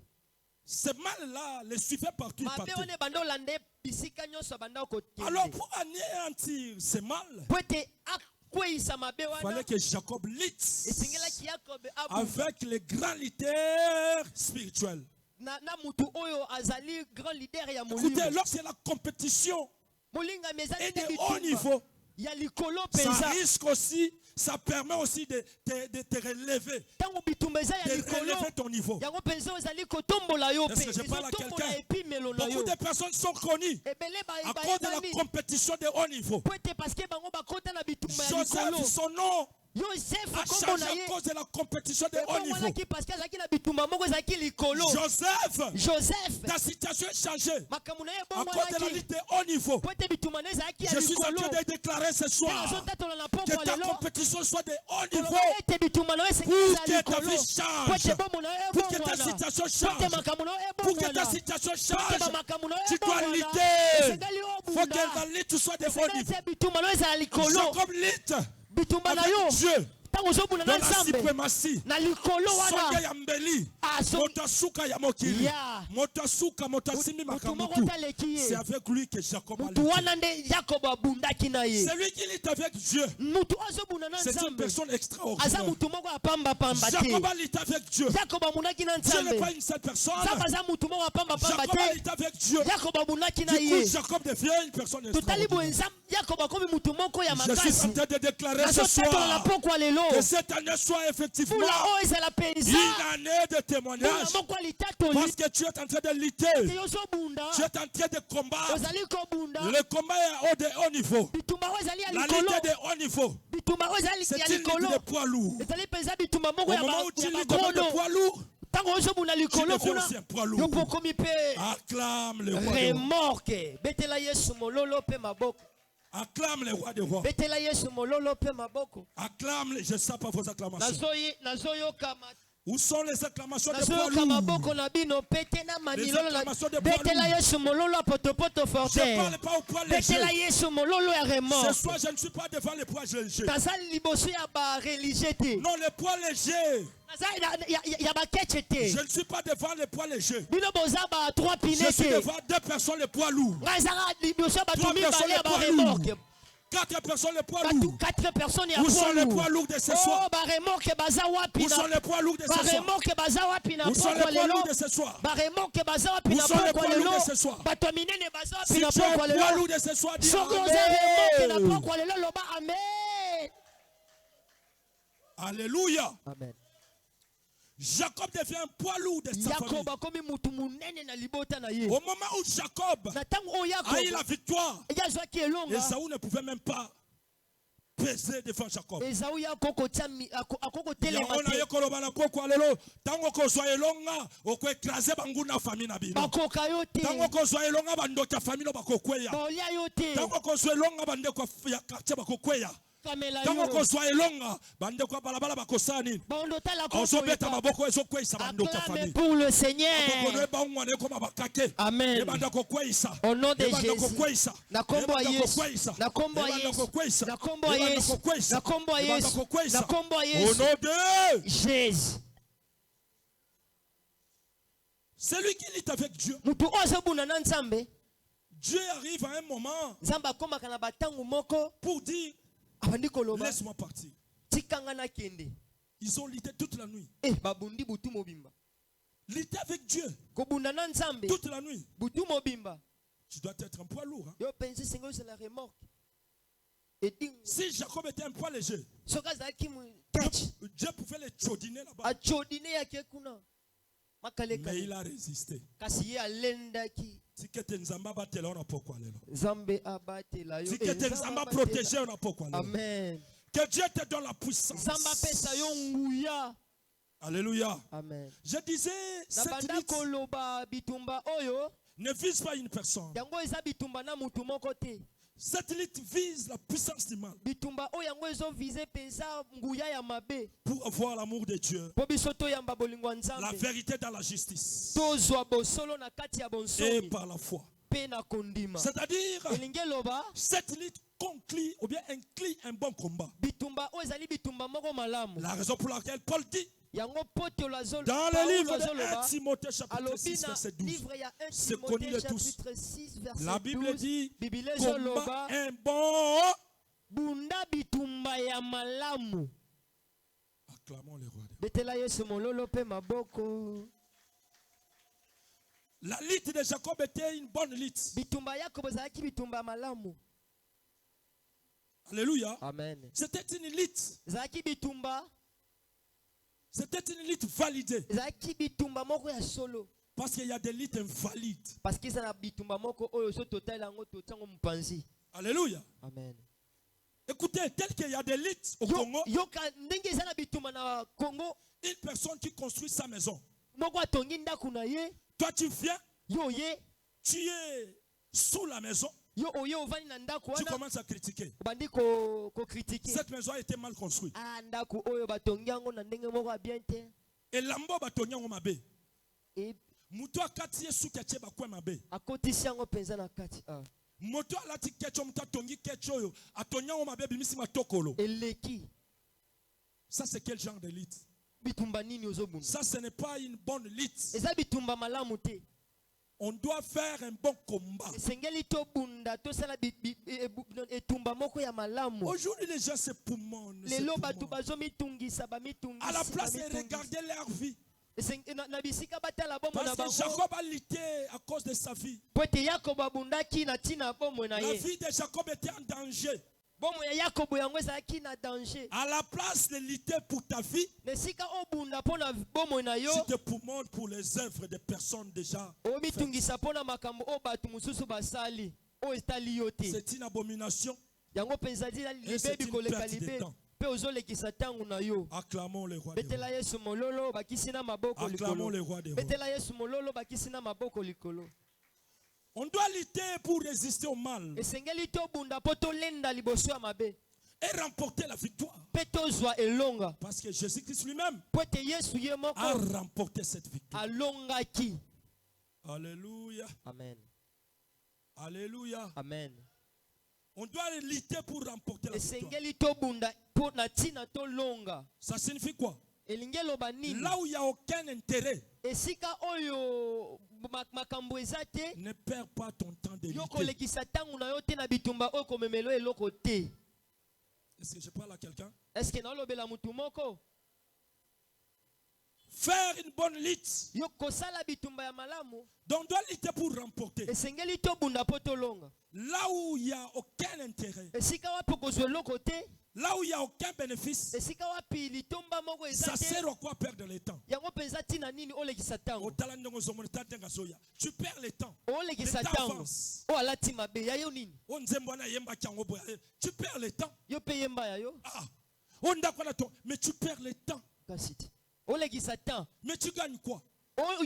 Ce mal-là le suivait partout. Il Mabe partait. wana ebanda olanda bisika nyonso abanda Alors kokende pour anéantir ce mal, po ete akweyisa mabe il wana fallait que Jacob lutte esengelaki Yakobo abunda avec les grands leaders spirituels. na mutu oyo azali grand leader ya Écoutez, molimo. lorsque la compétition Molingami ezali est nde de haut bitumba niveau, ya likolo ça mpenza. risque aussi, ça permet aussi de te relever, Ntango bitumba eza ya de likolo relever ton niveau. yango mpenza ezali kotombola yo Est-ce mpe que je parle à ezotombola quelqu'un? epimelo na Beaucoup yo. de personnes sont connues Ebele à cause de la bayebani compétition de haut niveau. po ete parceke bango bakota na bitumba ya Joseph, likolo. son nom Yosefu a kombo changé na à ye cause de la compétition de haut niveau. ebongwanaki parceke azalaki na bitumba moko ezalaki likolo. Joseph, Joseph ta situation est changée makambo na ye à cause de la ebongwanaki lutte de haut niveau. po ete bitumba na ye ezalaki ya Je suis en likolo. train de déclarer ce soir azotatola na que pokwa ta lelo compétition soit de haut niveau koloba ete bitumba na yo pour esengeli que ya ta likolo vie po change, ete bombo na yo pour que ta ebongwana situation po ete change, makambo na yo pour que ta ebongwana situation po ete change. bamakambo na yo Tu dois ebongwana lutter. esengeli yo Il faut que obunda la lutte soit de haut esengeli niveau. ete bitumba na yo ezala likolo. Jacob lutte bitumba na yo avec Dieu ntango ozobunda dans na la nzambe suprématie. na likolo Songe wana ya mbeli, aso moto asuka ya mokili, Ya. moto asuka, moto asimbi mutu moko makamutu. taleki C'est ye avec lui que Jacob a mutu lutté. wana nde yakobo abundaki na ye. C'est lui qui lutte avec Dieu. mutu azobunda na C'est une nzambe personne aza extraordinaire. mutu moko apambapamba Jacob te. a lutté avec Dieu. yakobo abundaki na Dieu n'est nzambe pas une seule personne. nzambe aza mutu moko apambapamba Jacob a te. lutté avec Dieu. yakobo abundaki na Du coup, ye. Jacob devient une personne totali boye extraordinaire. yakobo akomi mutu moko ya Je suis en makasi. train de déclarer ce nazotatola na soir pokwa lelo que cette année soit effectivement mbula oyo ezala mpenza une année de mbula témoignage. moko ya litatoli Parce que tu es en train de te lutter. ozobunda Tu es en train de combattre. ozali kobunda Le combat est de haut niveau. bitumba oyo ezali ya La likolo lutte est de haut niveau. bitumba oyo ezali C'est ya une lutte likolo de poids lourd. ezali mpenza bitumba moko Au ya moment où tu luttes bagono de poids lourd, ntango ozobunda tu likolo deviens kuna aussi un poids yo lourd. mpo okomi mpe Acclame le roi des rois. remorke betela yesu mololo mpe maboko Acclame le roi des rois. betela yesu mololo mpe maboko Acclame, je ne sais pas vos acclamations. nazoyoka Où sont les acclamations de poids nazoyoka maboko lourd? na bino pete na manilolo na acclamations de poids betela lourd. yesu mololo ya potopoto Je forte ne parle pas au poids betela léger. yesu mololo ya Ce remorke soir, je ne suis pas devant les poids légers. naza liboso ya bareligie te Non, les poids légers. naza ya bakeche te Je ne suis pas devant les poids légers. bino boza ba 3 pine Je suis te devant deux personnes les poids lourds. ngai ezaka liboso ya bato Trois personnes mibale ya les poids baremorke lourds. Quatre personnes les poids lourds. 4 personnes ya Où sont les poids poids lourds de ce oh soir? baremorke baza wapi Où sont les poids lourds de ce soir? baremorke baza wapi na Où sont les pokwa poids lelo lourds de ce soir? baremorke baza wapi Où na sont les pokwa poids lelo lourds de ce soir? bato ya minene baza wapi Si na tu es un pokwa poids lelo lourd de ce soir, dis soki oza remorke na Amen. pokwa lelo loba amen. Alléluia. Amen. Jacob devient un poids lourd de sa famille. yakobo akomi mutu munene na libota na ye Au moment où Jacob na ntango oyo a eu yakobo la victoire, yazwaki elonga Esaü ne pouvait même pas peser devant Jacob. ezau ye akokotelema yango naye te koloba na pokwa lelo ntango kozwa elonga okoekrase banguna fami na bino bakoka yo te ntango kozwa elonga bandoki ya fami no bakokweya baolia yo te ntango kozwa elonga bandeko ya quartier bakokweya kamela ntango yo kozwa elonga bandeko ya balabala bakosala nini bondo tala ozobeta maboko ezokweyisa bandoki ya acclame fami pour le Seigneur. bokono ebangwana ekoma bakake Amen. ebanda kokweyisa Au nom de ebanda Jésus. kokweyisa Na kombo ya ebanda Yesu. kokweyisa Na kombo ya ebanda Yesu. kokweyisa Na kombo ya ebanda Yesu. kokweyisa Na kombo ya ebanda Yesu. kokweyisa Na kombo ya au Yesu. nom de Jésus. celui qui lutte avec Dieu. Mutu ozobuna na nzambe Dieu arrive à un moment nzambe akomaka na batangu moko pour dire abandi koloba laisse-moi partir. tikanga na kende Ils ont lutté toute la nuit. babundi butu mobimba Lutter avec Dieu kobunda na nzambe toute la nuit. butu mobimba Tu dois être un poids lourd. Hein? yo penzi sengo c'est la remorque edingo Si Jacob était un poids léger, soka zaki mu catch Dieu pouvait les chaudiner là-bas. achodine yake kuna Mais il a résisté. kasi ye alendaki. Tikete nzamba batela on a pourquoi lelo. Nzambe abatela yo. Tikete nzamba protéger on a pourquoi lelo. Amen. Que Dieu te donne la puissance. Nzambe apesa yo nguya. Alléluia. Amen. Je disais, Na cette banda lutte koloba bitumba oyo ne vise pas une personne. yango eza bitumba na mutu moko te. Cette lutte vise la puissance du mal Bitumba oyo yango ezo vise penza nguya ya mabe. pour avoir l'amour de Dieu, Po biso toyamba bolingo ya la Nzambe. vérité dans la justice Tozwa bosolo na kati ya et bonsomi par la foi. pe na kondima. C'est-à-dire, Elingi eloba cette lutte conclut ou bien inclut un bon combat. bitumba oyo ezali bitumba moko malamu. La raison pour laquelle Paul dit Yango poto lazo dans le Paulo livre de azoloba, 1 Timothée chapitre alobi 6 na verset 12. livre ya 1 C'est connu de Timothée tous. chapitre 6 verset La Bible 12. dit Biblia combat ezoloba un bon. bunda bitumba ya malamu. Acclamons le roi. Betela Yesu mololo pe maboko. La lutte de Jacob était une bonne lutte. Bitumba Yakobo ezalaki bitumba ya malamu. Alléluia. Amen. C'était une lutte. Ezalaki bitumba, C'était une lutte validée. ezalaki bitumba moko ya solo. Parce qu'il y a des luttes invalides. Parce que eza na bitumba moko oyo so totala yango totango mopanzi. Alléluia. Amen. Écoutez, tel qu'il y a des luttes au Congo, Yoka ndenge eza na bitumba na Congo, une personne qui construit sa maison. moko atongi ndako na ye, Toi, tu viens, yo ye, tu es sous la maison, yo oye ovandi na ndako tu wana, commences à critiquer. obandi ko critiquer. Cette maison a été mal construite. Ah, ndako oyo batongi yango na ndenge moko ya bien te. Et lambo batonyango mabe. Et Muto akati yesu keche bakwe mabe. akotisi yango penza na kati. Ah. Moto alati kecho muto atongi kecho yo. Atonyango mabe bimisi matokolo. Eleki Ça c'est quel genre de lutte? bitumba nini ozobunda? Ça ce n'est pas une bonne lutte. Eza bitumba malamu te. On doit faire un bon combat. Esengeli tobunda tosala etumba moko ya malamu. Aujourd'hui les gens se poumonent. Lelo batu bazomitungisa bamitungisa. À la place de regarder leur vie. Na bisika batala bomo na Parce que bango. Jacob a lutté à cause de sa vie. Po ete Yakobo abundaki na tina bomo na La ye. vie de Jacob était en danger. Bomo ya Yakobo yango ezalaki na danger. À la place de lutter pour ta vie, Nesika obunda pona bomo na yo. tu te poumonnes pour les œuvres des personnes déjà. Omitungisa pona makambo o batu mususu basali. O etali yo te. C'est une abomination. Yango penza dila Et c'est libebi une koleka perte de libe. temps. Pe ozolekisa tangu na yo. Acclamons le roi des rois. Betela Yesu mololo bakisi na maboko Acclamons likolo. le roi des rois. Betela Yesu mololo bakisi na maboko likolo. On doit lutter pour résister au mal Esengeli tobunda po tolenda liboso ya mabe. et remporter la victoire. Pe tozwa elonga. Parce que Jésus-Christ lui-même Po ete Yesu ye moko a remporté cette victoire. alongaki. Alléluia. Amen. Alléluia. Amen. On doit lutter pour remporter la victoire. Esengeli tobunda po na tina tolonga. Ça signifie quoi? Elingi eloba nini? Là où il n'y a aucun intérêt, Esika oyo makambo eza te. ne perds pas ton temps de Yo lutter. kolekisa tangu na yo te na bitumba oyo komemelo eloko te. Est-ce que je parle à quelqu'un? Est-ce que naolobela mutu moko? Faire une bonne lutte. Yo kosala bitumba ya malamu. Donc on doit lutter pour remporter. Esengeli tobunda po tolonga. Là où il n'y a aucun intérêt, Esika wapi kozwa eloko te. là où il n'y a aucun bénéfice, Esika wapi litomba moko eza ça te. sert à quoi perdre le temps? Yango penza tina nini olekisa tango. Tu perds le temps. Olekisa Le temps tango. avance. O alati mabe ya yo nini? Tu perds le temps. Yo pe yemba ya yo. Ah. Mais tu perds le temps. Kasi te. Olekisa tango. Mais tu gagnes quoi?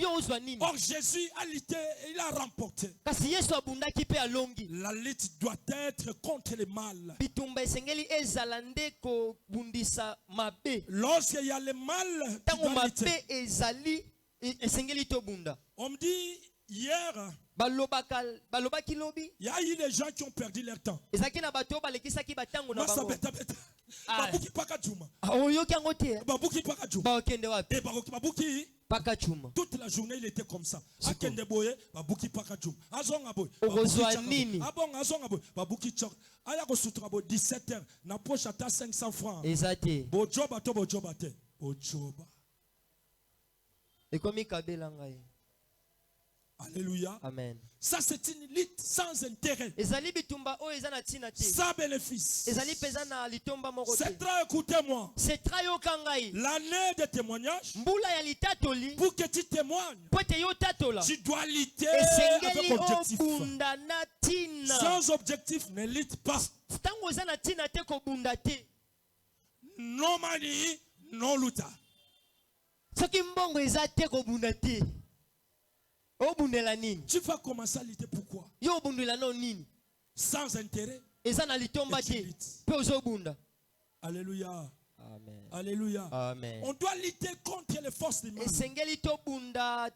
Yo ozwa nini? Or Jésus a lutté, il a remporté. Kasi Yesu abundaki pe alongi. La lutte doit être contre le mal. Bitumba esengeli ezala nde kobundisa mabe. Lorsqu'il y a le mal, tu Tango dois lutter. mabe ezali esengeli tobunda. On me dit hier, Balobaki lobi. il y a eu des gens qui ont perdu leur temps. Ezaki na bato balekisaki batango na Masa bango. beta beta. Ah. Babuki paka juma. Oyoki yango te. Babuki paka juma. Bakende wapi? Et babuki Paka chuma. toute la journée il était comme ça. Siko. Akende boye babuki paka juma. Azonga boye. Okozwa nini? Abong azonga boye babuki chok. Aya ko sutra bo 17h na poche ata 500 francs. Ezate. Bojoba to bojoba te. Bojoba. Ekomi kabela ngai. Alléluia. Amen. Ça, c'est une lutte sans intérêt, Ezali bitumba oyo eza na tina te. sans bénéfice. Ezali peza na litomba moko te. C'est très, écoutez-moi. C'est trayo kangai. L'année de témoignage, Mbula ya litatoli. pour que tu témoignes, Po te yo tatola. tu dois lutter avec Esengeli objectif. obunda na tina. Sans objectif, ne lutte pas. Tango eza na tina te kobunda te. No money, no luta. Soki mbongo eza te kobunda te. Obundela nini? Tu vas commencer à lutter pourquoi? Yo obundela no nini? Sans intérêt. Eza na litomba Et tu te. luttes. Pe ozobunda. Alléluia. Amen. Alléluia. Amen. On doit lutter contre les forces du mal. Esengeli tobunda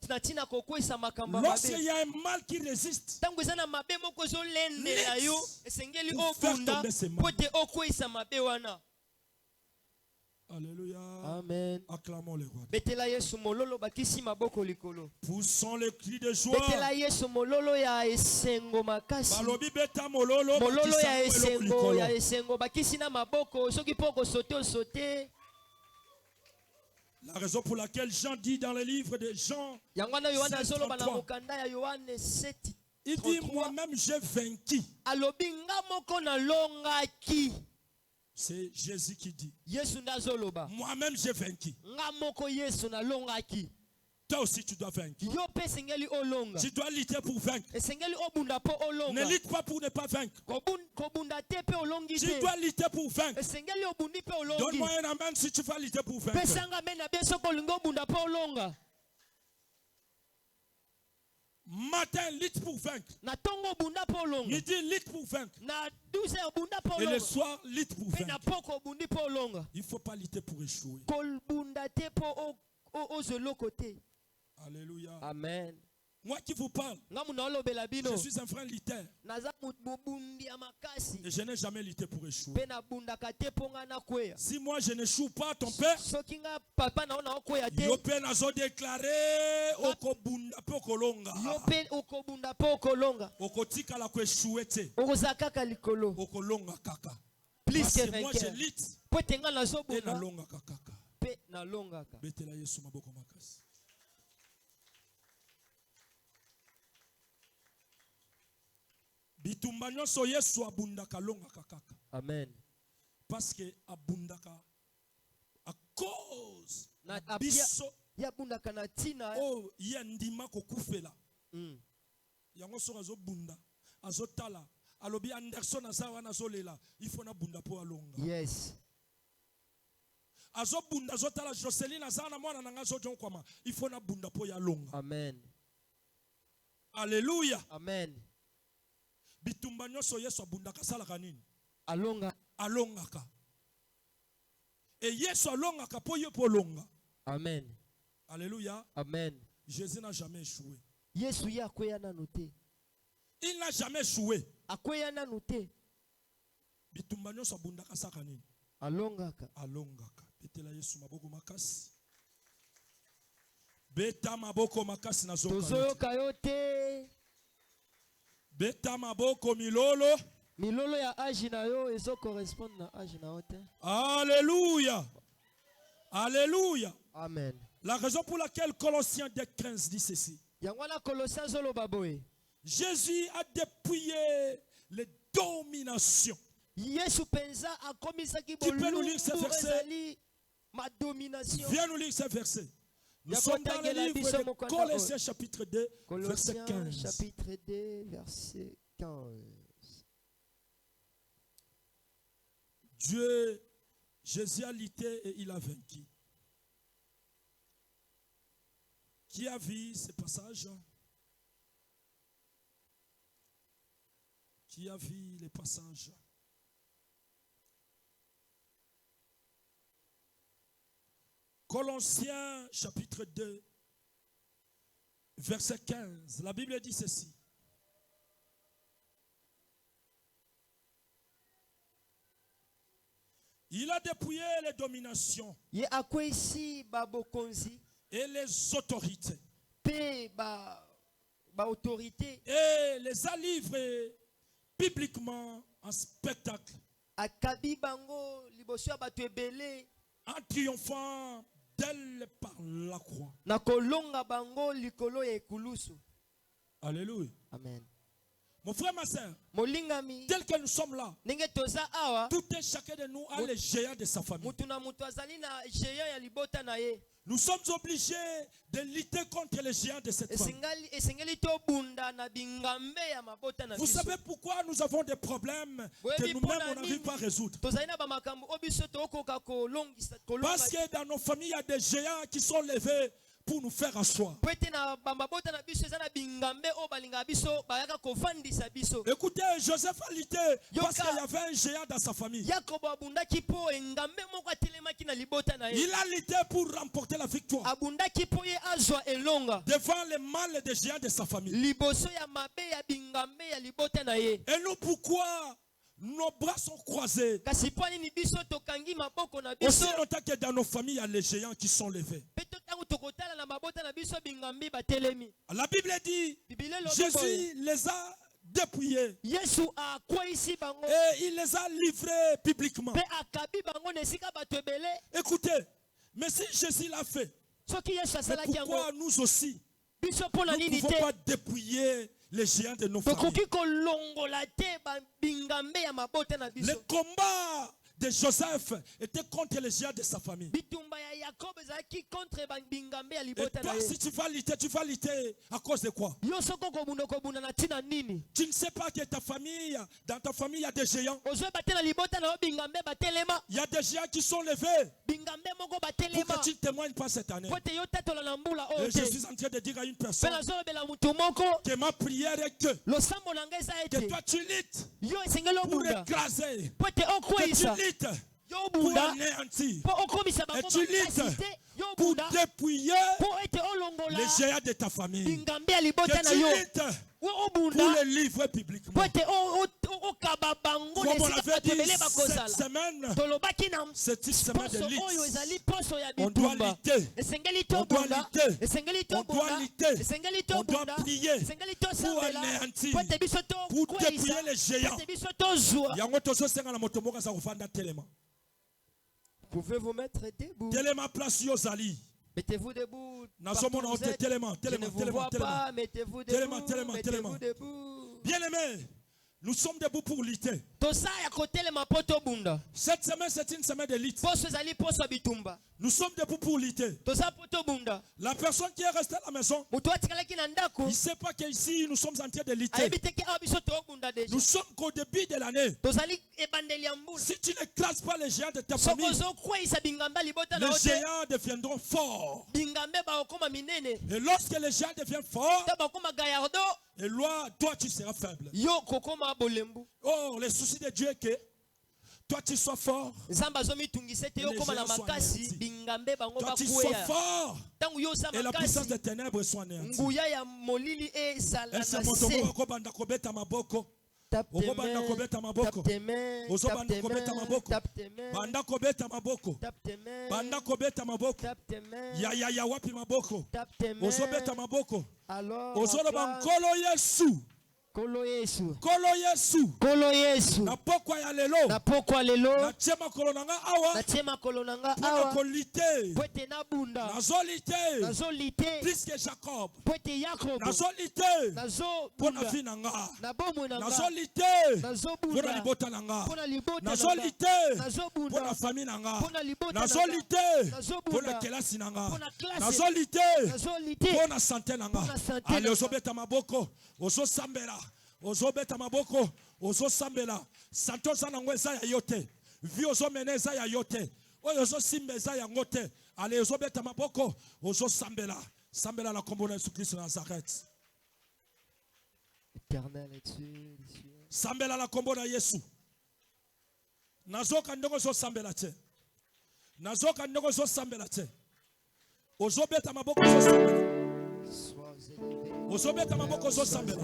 na tina kokwesa makambo Lorsqu'il mabe. y a un mal qui résiste, Tango eza na mabe moko ezolendela yo, esengeli pour faire obunda tomber ces mal. po te okwesa mabe wana. Alléluia. Amen. Acclamons le roi. Betela Yesu mololo bakisi maboko likolo. Poussons les cris de joie. Betela Yesu mololo ya esengo makasi. Balobi beta mololo. Mololo ya bakisa eloko esengo likolo. ya esengo bakisi na maboko soki poko sote osote. La raison pour laquelle Jean dit dans le livre de Jean, Yangwana Yohana zolo bana 7:33. mokanda ya Yohane 7. il dit 33. moi-même j'ai vaincu. Alobi nga moko na longaki. C'est Jésus qui dit Yesu ndazoloba. moi-même j'ai vaincu. Nga moko Yesu na longaki. Toi aussi tu dois vaincre. Yo pe sengeli olonga. Tu dois lutter pour vaincre. Esengeli obunda po olonga. Ne lutte pas pour ne pas vaincre. Kobunda te pe olongi Tu te. dois lutter pour vaincre. Esengeli obundi pe olongi. Donne-moi un amen si tu vas lutter pour vaincre. Pesanga mena biso kolingo obunda po olonga. Matin, lutte pour vaincre. Na tongo obunda po olonga. Midi, lutte pour vaincre. Na 12 obunda po Et le olonga. soir, lutte pour Pe na vaincre. poko obundi po olonga. Il ne faut pas lutter pour échouer. Kolbunda te po ozelo kote. Alléluia. Amen. Moi qui vous parle, Nga muna olobela bino. je suis un frère lutteur. Naza mubundi ya makasi. Et je n'ai jamais lutté pour échouer. Pe na bundaka te po nga na kweya. Si moi je n'échoue pas, ton père, Soki nga papa na ona okweya te. yo pe nazo déclaré okobunda pe okolonga. Yo pe okobunda po okolonga. Okotika la ko échouer te. Okoza kaka likolo. Okolonga kaka. Plus Parce que que moi je vainqueur. lutte Po te nga et nazobunda. nalonga kaka. Pe nalongaka. Betela Yesu maboko makasi. Bitumba nyonso Yesu abundaka longaka kaka. Amen. Parce que abundaka à cause Na biso ya bundaka na tina. o ye ndima kokufela. Mm. Yango so azobunda azotala alobi Anderson azawa nazolela il faut na bunda po alonga. Yes. Azobunda azotala Joseline azana mwana nanga zojonkwama il faut na bunda po ya longa. Amen. Alléluia. Amen. Bitumba nyonso Yesu abundaka salaka nini? Alonga. Alongaka. Et Yesu alongaka po ye po longa. Amen. Alléluia. Amen. Jésus n'a jamais échoué. Yesu ya akweya nanu te. Il n'a jamais échoué. Akweya nanu te. Bitumba nyonso abundaka saka nini? Alongaka. Alongaka. Betela Yesu maboko makasi. Beta maboko makasi na zoka. Tozoyoka yo te. Beta maboko milolo. Milolo ya agi na yo ezo correspond na agi na yo te. Alléluia. Alléluia. Amen. La raison pour laquelle Colossiens 2:15 dit ceci. Yangwana Colossiens zoloba boye. Jésus a dépouillé les dominations. Yesu penza akomisaki Tu peux nous lire ce bolumbu verset? ezali ma domination. Viens nous lire ce verset. Nous Ya sommes dans le kotangela livre biso de mokanda Colossiens chapitre 2, verset Colossiens 15. chapitre 2 verset 15. Dieu, Jésus a lutté et il a vaincu. Qui a vu ce passage? Qui a vu les passages? Colossiens chapitre 2, verset 15. La Bible dit ceci. Il a dépouillé les dominations Ye akwesi babokonzi et les autorités pe ba autorité et les a livrés publiquement en spectacle akabi bango liboso ya bato ebele en triomphant d'elle par la croix. na kolonga bango likolo ya ekulusu. Alléluia. Amen. Mon frère, ma soeur, Molingami. tel que nous sommes là, Ndenge toza awa. tout un chacun de nous a les géants de sa famille. Mutu na mutu azali na géant ya libota na ye. Nous sommes obligés de lutter contre les géants de cette famille. Esengeli to bunda na bingambe ya mabota na Vous biso. savez pourquoi nous avons des problèmes que nous-mêmes on n'arrive pas à résoudre? Tozali na ba makambo obiso to koka ko longisa ko longa. Parce que dans nos familles, il y a des géants qui sont levés pour nous faire asseoir. Pwete na bambabota na biso eza na bingambe o balinga biso bayaka kofandisa biso. Écoutez, Joseph a lutté parce qu'il y avait un géant dans sa famille. Yakobo abundaki po engambe moko atelemaki na libota na ye. Il a lutté pour remporter la victoire Abundaki po ye azwa elonga. devant les mal des géants de sa famille. Liboso ya mabe ya bingambe ya libota na ye. Et nous, pourquoi nos bras sont croisés? Kasi po nini biso tokangi maboko na Aussi biso. longtemps que dans nos familles, il y a les géants qui sont levés. Peto tango tokotala na mabota na biso bingambi batelemi. La Bible dit, Biblia lobi Jésus les a dépouillés Yesu akwisi bango. et il les a livrés publiquement. Pe akabi bango na esika bato ebele. Écoutez, mais si Jésus l'a fait, Soki Yesu mais asalaki yango. pourquoi nous aussi, Biso po na nous ne nini pouvons te. pas dépouiller les géants de nos familles? Tokoki kolongola te bingambe ya mabota na Le biso. combat de Joseph était contre les géants de sa famille. Bitumba ya Yakob ezalaki contre bingambe ya Et libota na toi, ye. si tu vas lutter à cause de quoi? Yo soko kobunda na tina nini? Tu ne sais pas que ta famille, dans ta famille, il y a des géants. Ozwe batela libota na yo bingambe batelema. Il y a des géants qui sont levés Bingambe moko pour batelema. que tu ne témoignes pas cette année. Pote yo tatola na mbula Et oyo je te. suis en train de dire à une Pe personne nazolobela mutu moko. que ma prière est que Losambo na ngai eza ete. toi tu luttes Yo esengeli pour obunda. écraser, Pote que okweyisa. tu luttes Yo pour obunda. anéantir, Po okomisa et bango tu luttes bakasi te. Yo pour obunda. dépouiller Po ete olongola. les géants de ta famille. Bingambe ya libota Que na tu yo. luttes Wo pour obunda. les livrer publiquement. Pote okaba bango na Comme on esika avait bato dit ebele cette bakozala. semaine, Tolobaki na cette semaine de poso oyo lutte, ezali poso ya on doit bitumba. lutter, Esengeli on doit tobunda. lutter, Esengeli on doit tobunda. lutter, Esengeli on doit tobunda. prier Esengeli pour tosambela. anéantir, Pote biso pour tokweyisa. dépouiller les géants. Pote biso tozwa. Yango tozosenga na moto moko aza kovanda telema. Pouvez-vous mettre debout? Telema place yo ozali. Mettez-vous debout. Nazomona Partout où vous ote êtes. telema, Je ne telema, vous telema, vois telema. pas. Mettez-vous Telema, debout. telema, Mettez-vous telema. debout. Bien-aimés, nous sommes debout pour lutter. Tosa ya kotelema po tobunda. Cette semaine, c'est une semaine de lutte. Poso ezali poso ya bitumba. Nous sommes debout pour lutter. Tosa po tobunda. La personne qui est restée à la maison, Mutu atikalaki na ndako. il ne sait pas qu'ici, nous sommes en train de lutter. Ayebi te ke awa biso tobunda deja. Nous sommes qu'au début de l'année. Tozali ebandeli ya mbula. Si tu n'écrases pas les géants de ta Soko famille, ozokweyisa bingambe ya libota na les yo te. géants deviendront forts. Bingambe bakokoma minene. Et lorsque les géants deviennent forts, Ta bakokoma gayardo. et toi, tu seras faible. Yo kokoma bolembu. Or, le souci de Dieu est que toi, tu sois fort. Nzambe azomitungisa ete yo Les koma na géants sont makasi. anéantis. Bingambe bango Toi, tu sois bakweya. fort. Tangu yo sa Et la puissance makasi. des ténèbres soit anéantie. Nguya ya molili ezala Et c'est na mon se. tomo okobanda kobeta maboko. Tape tes Okobanda mains, kobeta maboko. tape tes mains, Ozobanda tape tes kobeta mains, maboko. tape tes mains, Banda kobeta maboko. tape tes mains, Banda kobeta maboko. tape tes mains, Ya wapi maboko. tape tes mains. Ozobeta maboko. Alors, Ozoloba acclame nkolo Yesu. Kolo Yesu. Nkolo Yesu. Kolo Yesu. Na pokwa ya lelo. Na pokwa lelo. Na tie makolo nanga awa. Na tie makolo nanga Pour awa. kolite. Pwete na bunda. Nazolite. Nazolite. Plus que Jacob. Pwete Yakobo. Nazolite. Nazo Pour la bunda. vie nanga. Na bomwe nanga. Nazolite. Nazo Pour la bunda. libota nanga. Pona libota nanga. Nazolite. Nazo Pour bunda. la famille nanga. Pona libota nanga. Nazolite. Nazo Pour la bunda. kelasi nanga. Pona classe. Nazolite. Nazolite. Pour la santé nanga. Pour la santé Allez, nanga. ozobeta maboko. Ozosambela. Ozobeta maboko. Ozosambela. Santo zanango eza ya yote. Vi ozomene eza ya yote. Oyo ozosimba eza yango te. Allez, ozobeta maboko. Ozosambela. Sambela na kombo na Yesu Kristo na Nazareth. Éternel est Dieu. Sambela na kombo na Yesu. Nazoka ndongo ozosambela te. Nazoka ndongo ozosambela te. Ozobeta maboko ozosambela. Sois élevé. Ozobeta maboko ozosambela.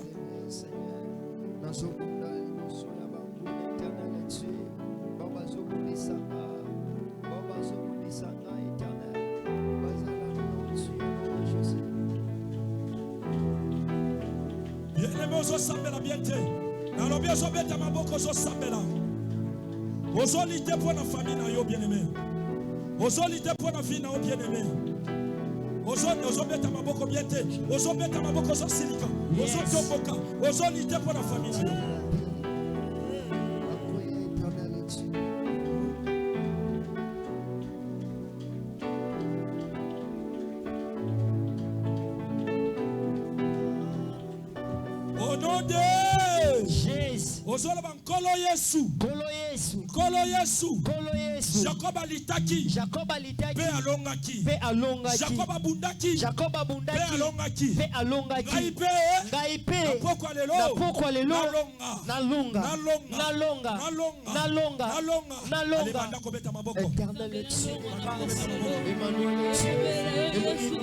Bien-aimé ozosambela bien te. Nalobi ozobeta maboko ozosambela. Ozolite pour la famille na yo bien-aimé. Ozolite pour la vie na yo bien-aimé. ozobeta maboko bien te, ozobeta maboko ozosilika, ozotomboka, ozolite pour la famille. Au nom de Jésus. Ozoloba nkolo Yesu. Kolo Yesu. Nkolo Yesu. Kolo Yesu. Jacob alitaki. Jacob alitaki. Pe alongaki. Pe alongaki. Jacob abundaki. Jacob abundaki. Pe alongaki. Pe alongaki. Ngai pe. Ngai pe. Na pokwa lelo. Na pokwa lelo. Nalonga. Nalonga. Nalonga. Nalonga. Nalonga. Alibanda kobeta maboko. Éternel Yesu. Emmanuel Yesu Yesu.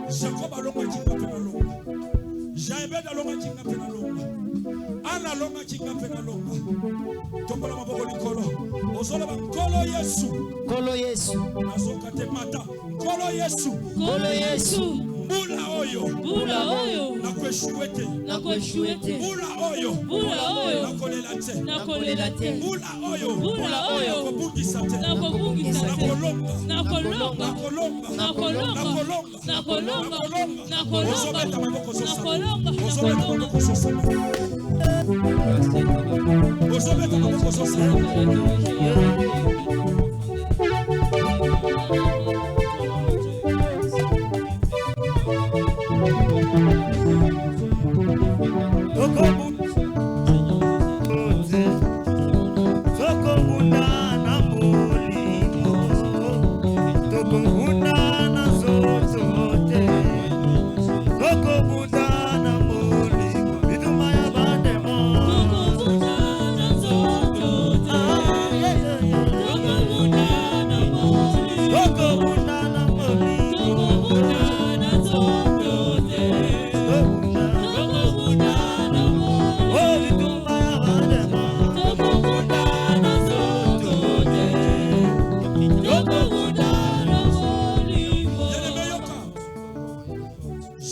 Jacob alonga kinga pena longa. Jaibed alonga kinga pena longa. Ana longa kinga pena longa. Tombola maboko likolo. Ozola ba nkolo Yesu. Kolo Yesu. Azoka te mata. Nkolo Yesu. Kolo Yesu. Mbula oyo. Mbula oyo. Nakweshuete. Nakweshuete. Mbula oyo. Mbula oyo. Nakolela te. Nakolela te. Mbula oyo. Mbula oyo. Nakobungisa te. Nakobungisa te. Nakolonga. Nakolonga. Nakolonga. Nakolonga. Nakolonga. Nakolonga. Nakolonga. Ozobeta maboko sosana. Ozobeta Nakolonga. maboko sosana. Ozobeta maboko sosana.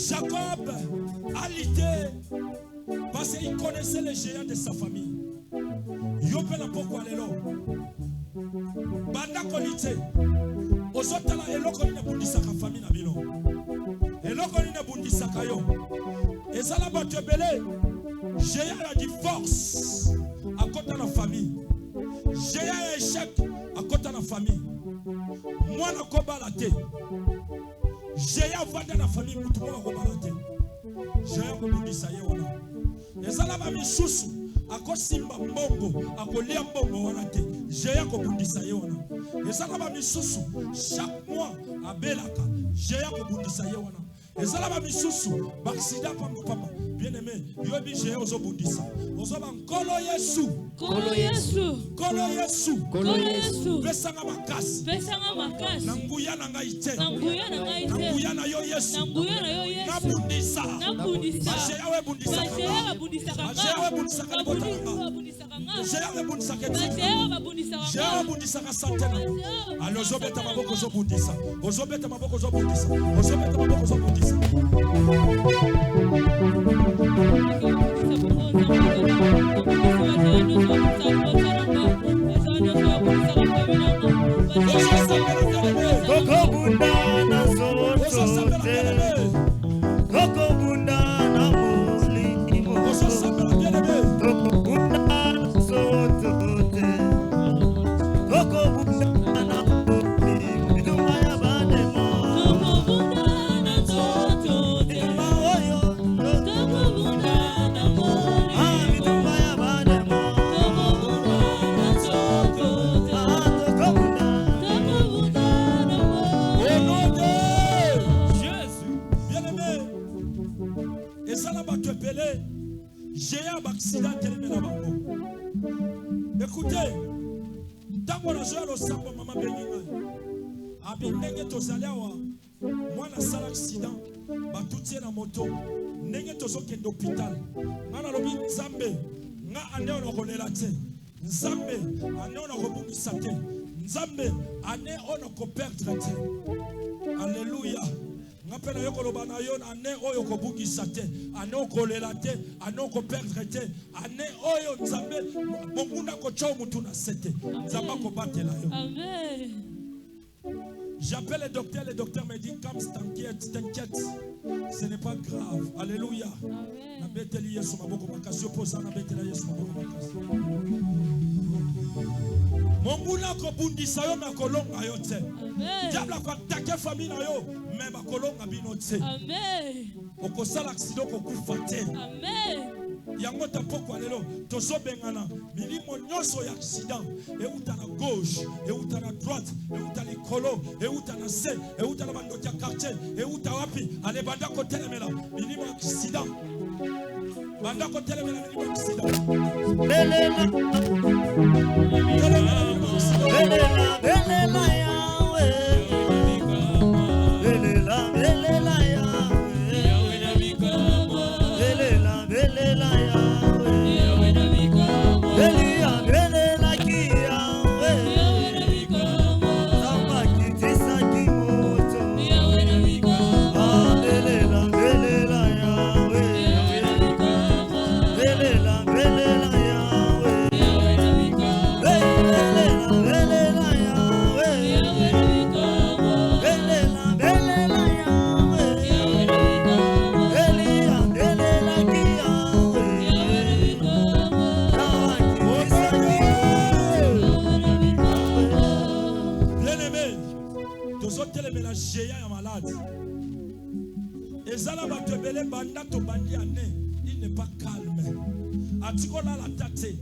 Jacob a lutté parce qu'il connaissait les géants de sa famille. Yopela pourquoi les lots. Banda kolite. Ozotala eloko ni bundisaka famille na bino. Eloko ni bundisaka yo. Ezala batebele. Géant la divorce à côté de la famille. Géant échec à côté de la famille. Moi na kobalate. Géant vanda na famille mutu moi kobalate. Géant bundisa ye wana. Ezala ba misusu akosimba mbongo akolia mbongo wana te. Géant kobundisa ye wana. Ezala ba misusu chaque mois abelaka. Géant kobundisa ye wana. Ezala ba misusu baksida pamba. Bien aimé, yobi géant ozobundisa. Ozoba nkolo Yesu. Kolo Yesu. Kolo Yesu. Kolo Yesu. Pesanga makasi. Pesanga makasi. Nanguya na ngai te. Nanguya na ngai te. Nanguya na yo Yesu. Nanguya na yo Yesu. Nabundisa. Nabundisa. Géant we bundisa. Géant babundisaka nga. Géant we bundisa ka botanga. Babundisaka nga. Géant we bundisa ke ti. Géant babundisaka nga. Géant bundisa ka santena. Alors ozobeta maboko ozobundisa. Ozobeta maboko ozobundisa. Ozobeta maboko ozobundisa. Géant accident tellement na bango. Écoutez, tant qu'on a joué au sambo maman beninga. Abindenge tozalia wa mwana sala accident ba tutie na moto. Ndenge tozoke d'hôpital. Ngana lobi nzambe nga ane ono kolela te. Nzambe ane ono kobungisa te. Nzambe ane ono ko perdre te. Alléluia. Ngapela yoko loba na yo ane oyo kobungisa te, ane okolela te, ane okoperdre te, ane oyo nzambe mongunda kocho mutu na sete. Nzamba kobatela yo. Amen. J'appelle le docteur me dit comme t'inquiète, ce n'est pas grave. Alléluia. Na beteli Yesu maboko makasi oposa na betela Yesu maboko makasi. Monguna kobundisa yo na kolonga yo te. Amen. Diable ko attaquer famille na yo, mais ba kolonga bino te. Amen. Okosala accident kokufa te. Amen. Yango tapoko lelo tozobengana milimo nyonso ya accident euta na gauche, euta na droite, euta likolo, euta na se, euta na bandoti ya quartier, euta wapi ale banda ko telemela milimo accident. Banda ko telemela milimo accident. Belela Yahweh. Belela il n'est pas calme. Atikola la tate.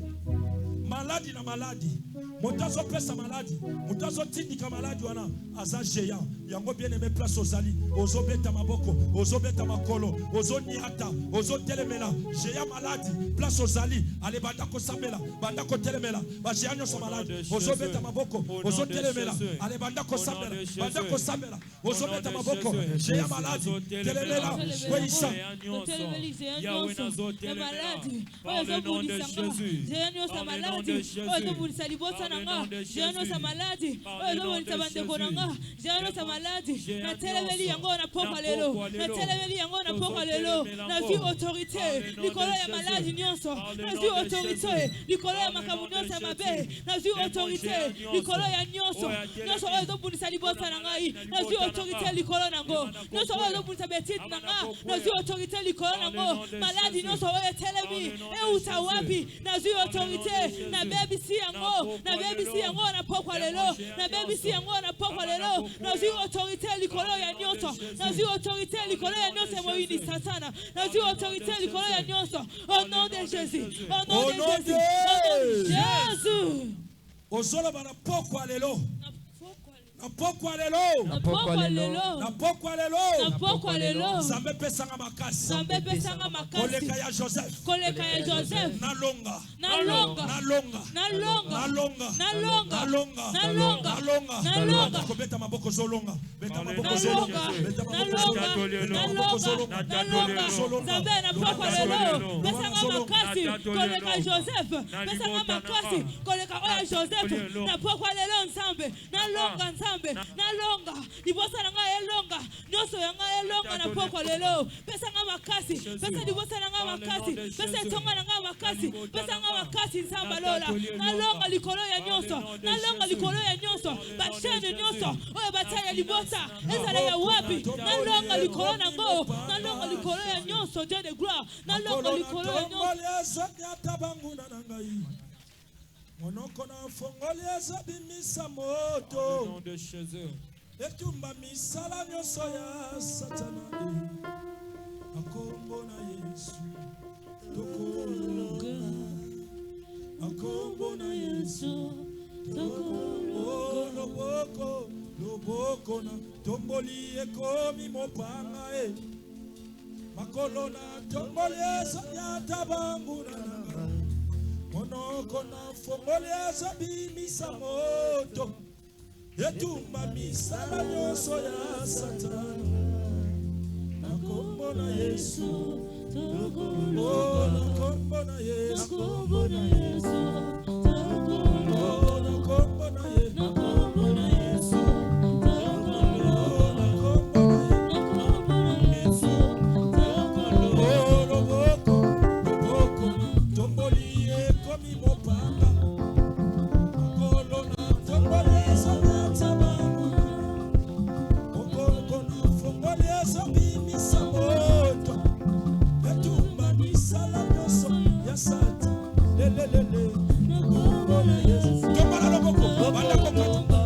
Maladie na maladie. Motazo pesa maladi, motazo tindika maladi wana aza géant. Yango bien aimé place aux ali, ozo beta maboko, ozo beta makolo, ozo niata, ozo telemela, géant maladi, place aux ali, ale bandako samela, bandako telemela, ba géant nyoso maladi, ozo beta maboko, ozo telemela, ale bandako samela, bandako samela, ozo beta maboko, géant maladi, telemela, weisha. Maladi, ozo bulisa géant sa maladi, ozo bulisa libota nanga, géant sa maladi, ozo bulisa bandeko nanga, géant sa maladi, na telemeli yango na poka lelo, na telemeli yango na poka lelo, na vie autorité, likolo ya maladi nyonso, na vie autorité, likolo ya makamu nyonso mabe, na vie autorité, likolo ya nyonso, nyonso ozo bulisa libota nanga, na vie autorité likolo nango, nyonso ozo bulisa betite nanga, na vie autorité likolo nango, maladi nyonso oyo telemi, e utawapi, na vie autorité, na bebisi yango, na bebisi yango na poka lelo, na bebisi yango na poka lelo, na vie autorité likolo ya nyonso, na vie autorité likolo ya nyonso moyini satana, na vie autorité likolo ya nyonso, au nom de Jésus, au nom de Jésus, au nom de Jésus. Ozolo bana pokwa lelo. Napokwa lelo. Napokwa lelo. Napokwa lelo. Napokwa lelo. Zambe pesanga makasi. Zambe pesanga makasi. Koleka ya Joseph. Koleka ya Joseph. Nalonga. Nalonga. Nalonga. Nalonga. Nalonga. Nalonga. Nalonga. Nalonga. Nalonga. Nalonga. Kobeta maboko zolonga. Beta maboko Nalonga. zolonga. Beta maboko Nalonga. zolonga. Nalonga. Zambe napokwa lelo. Pesanga makasi. Koleka Joseph. Pesanga makasi. Koleka oya Joseph. Napokwa lelo nsambe. Nalonga nsambe. Nalonga. Libosa nanga elonga. Nyoso yanga elonga napokwa lelo. Pesanga makasi. Pesa libosa nanga makasi. Pesa tonga nanga makasi. Pesanga makasi nsamba lola. Nalonga likolo ya nyonso. Nalonga likolo ya nyonso. Bashene nyonso. Oya bataya libosa. Ezala ya wapi. Nalonga likolo nango. Nalonga likolo ya nyonso. Dieu de gloire. Nalonga likolo ya nyonso. Monoko na fongoli ezabimisa moto. Au nom de Jésus. Etumba misala nyonso ya satana. Akombo na Yesu. Tokologa. Akombo na Yesu. Tokologa. Loboko. Loboko na tomboli ekomi mopanga e. Makolo na tomboli ezanyata bangu na nanga. Monoko na fongoli ezabimisa moto. Etumba misala nyonso ya satana. Nakombo na Yesu. Oh, nakombo na Yesu. Nakombo na Yesu. Oh, nakombo na Yesu. Nakombo na Yesu. Oh, nakombo na Yesu. Oh, loboko. Loboko. Tomboli ekomi mopanga. Makolo na tomboli ezanyata bangu. Mokolo na fongoli ezabimisa moto. Etumba misala nyonso ya sata. Lelelele. Nakombo na Yesu. Tombala loboko. Banda kokata.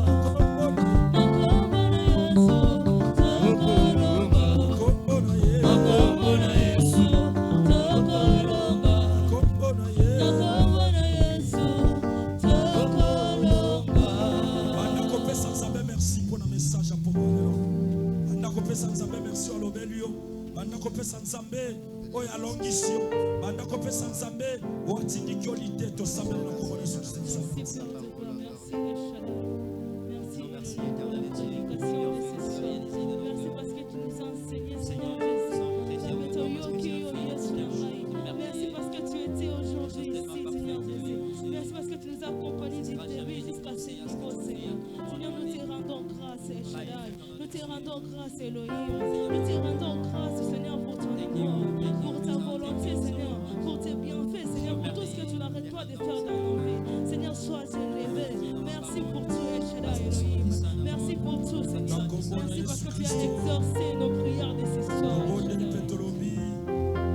Nakombo na Yesu. Nakombo na Yesu. Nakombo na Yesu. Banda kopesa Nzambe merci pour na message apoko lelo. Banda kopesa Nzambe merci alobeli yo. Banda kopesa Nzambe oyo alongisi yo. Banda kopesa Nzambe oyo atindiki yo liteto osambela na kombo na Yesu Kristo. Nous te rendons grâce, Elohim. Nous te rendons grâce, Seigneur, pour ton amour, pour ta volonté, Seigneur, pour tes bienfaits, Seigneur, pour tout ce que tu n'arrêtes pas de faire dans nos vies. Seigneur, sois élevé. Merci pour tout, El Shaddai, Elohim. Merci pour tout, Seigneur. Merci parce que tu as exaucé nos prières de ce soir.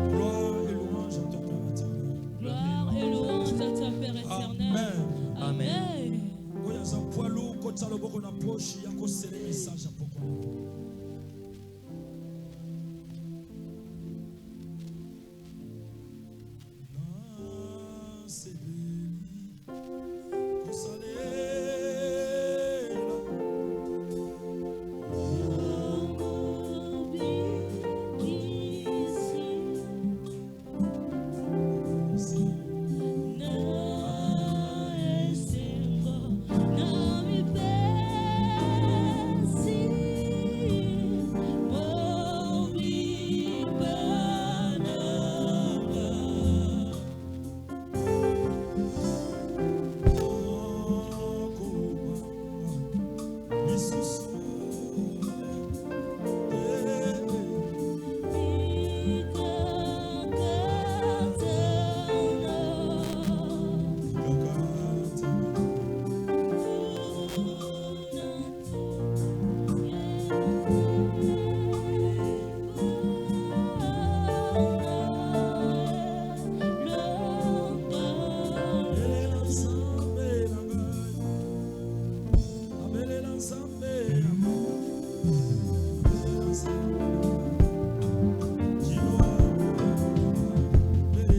Gloire et louange à ta Père éternel. Amen. Amen. Oya za poilu kota loboko na poche ya kosele message apoko. Na c'est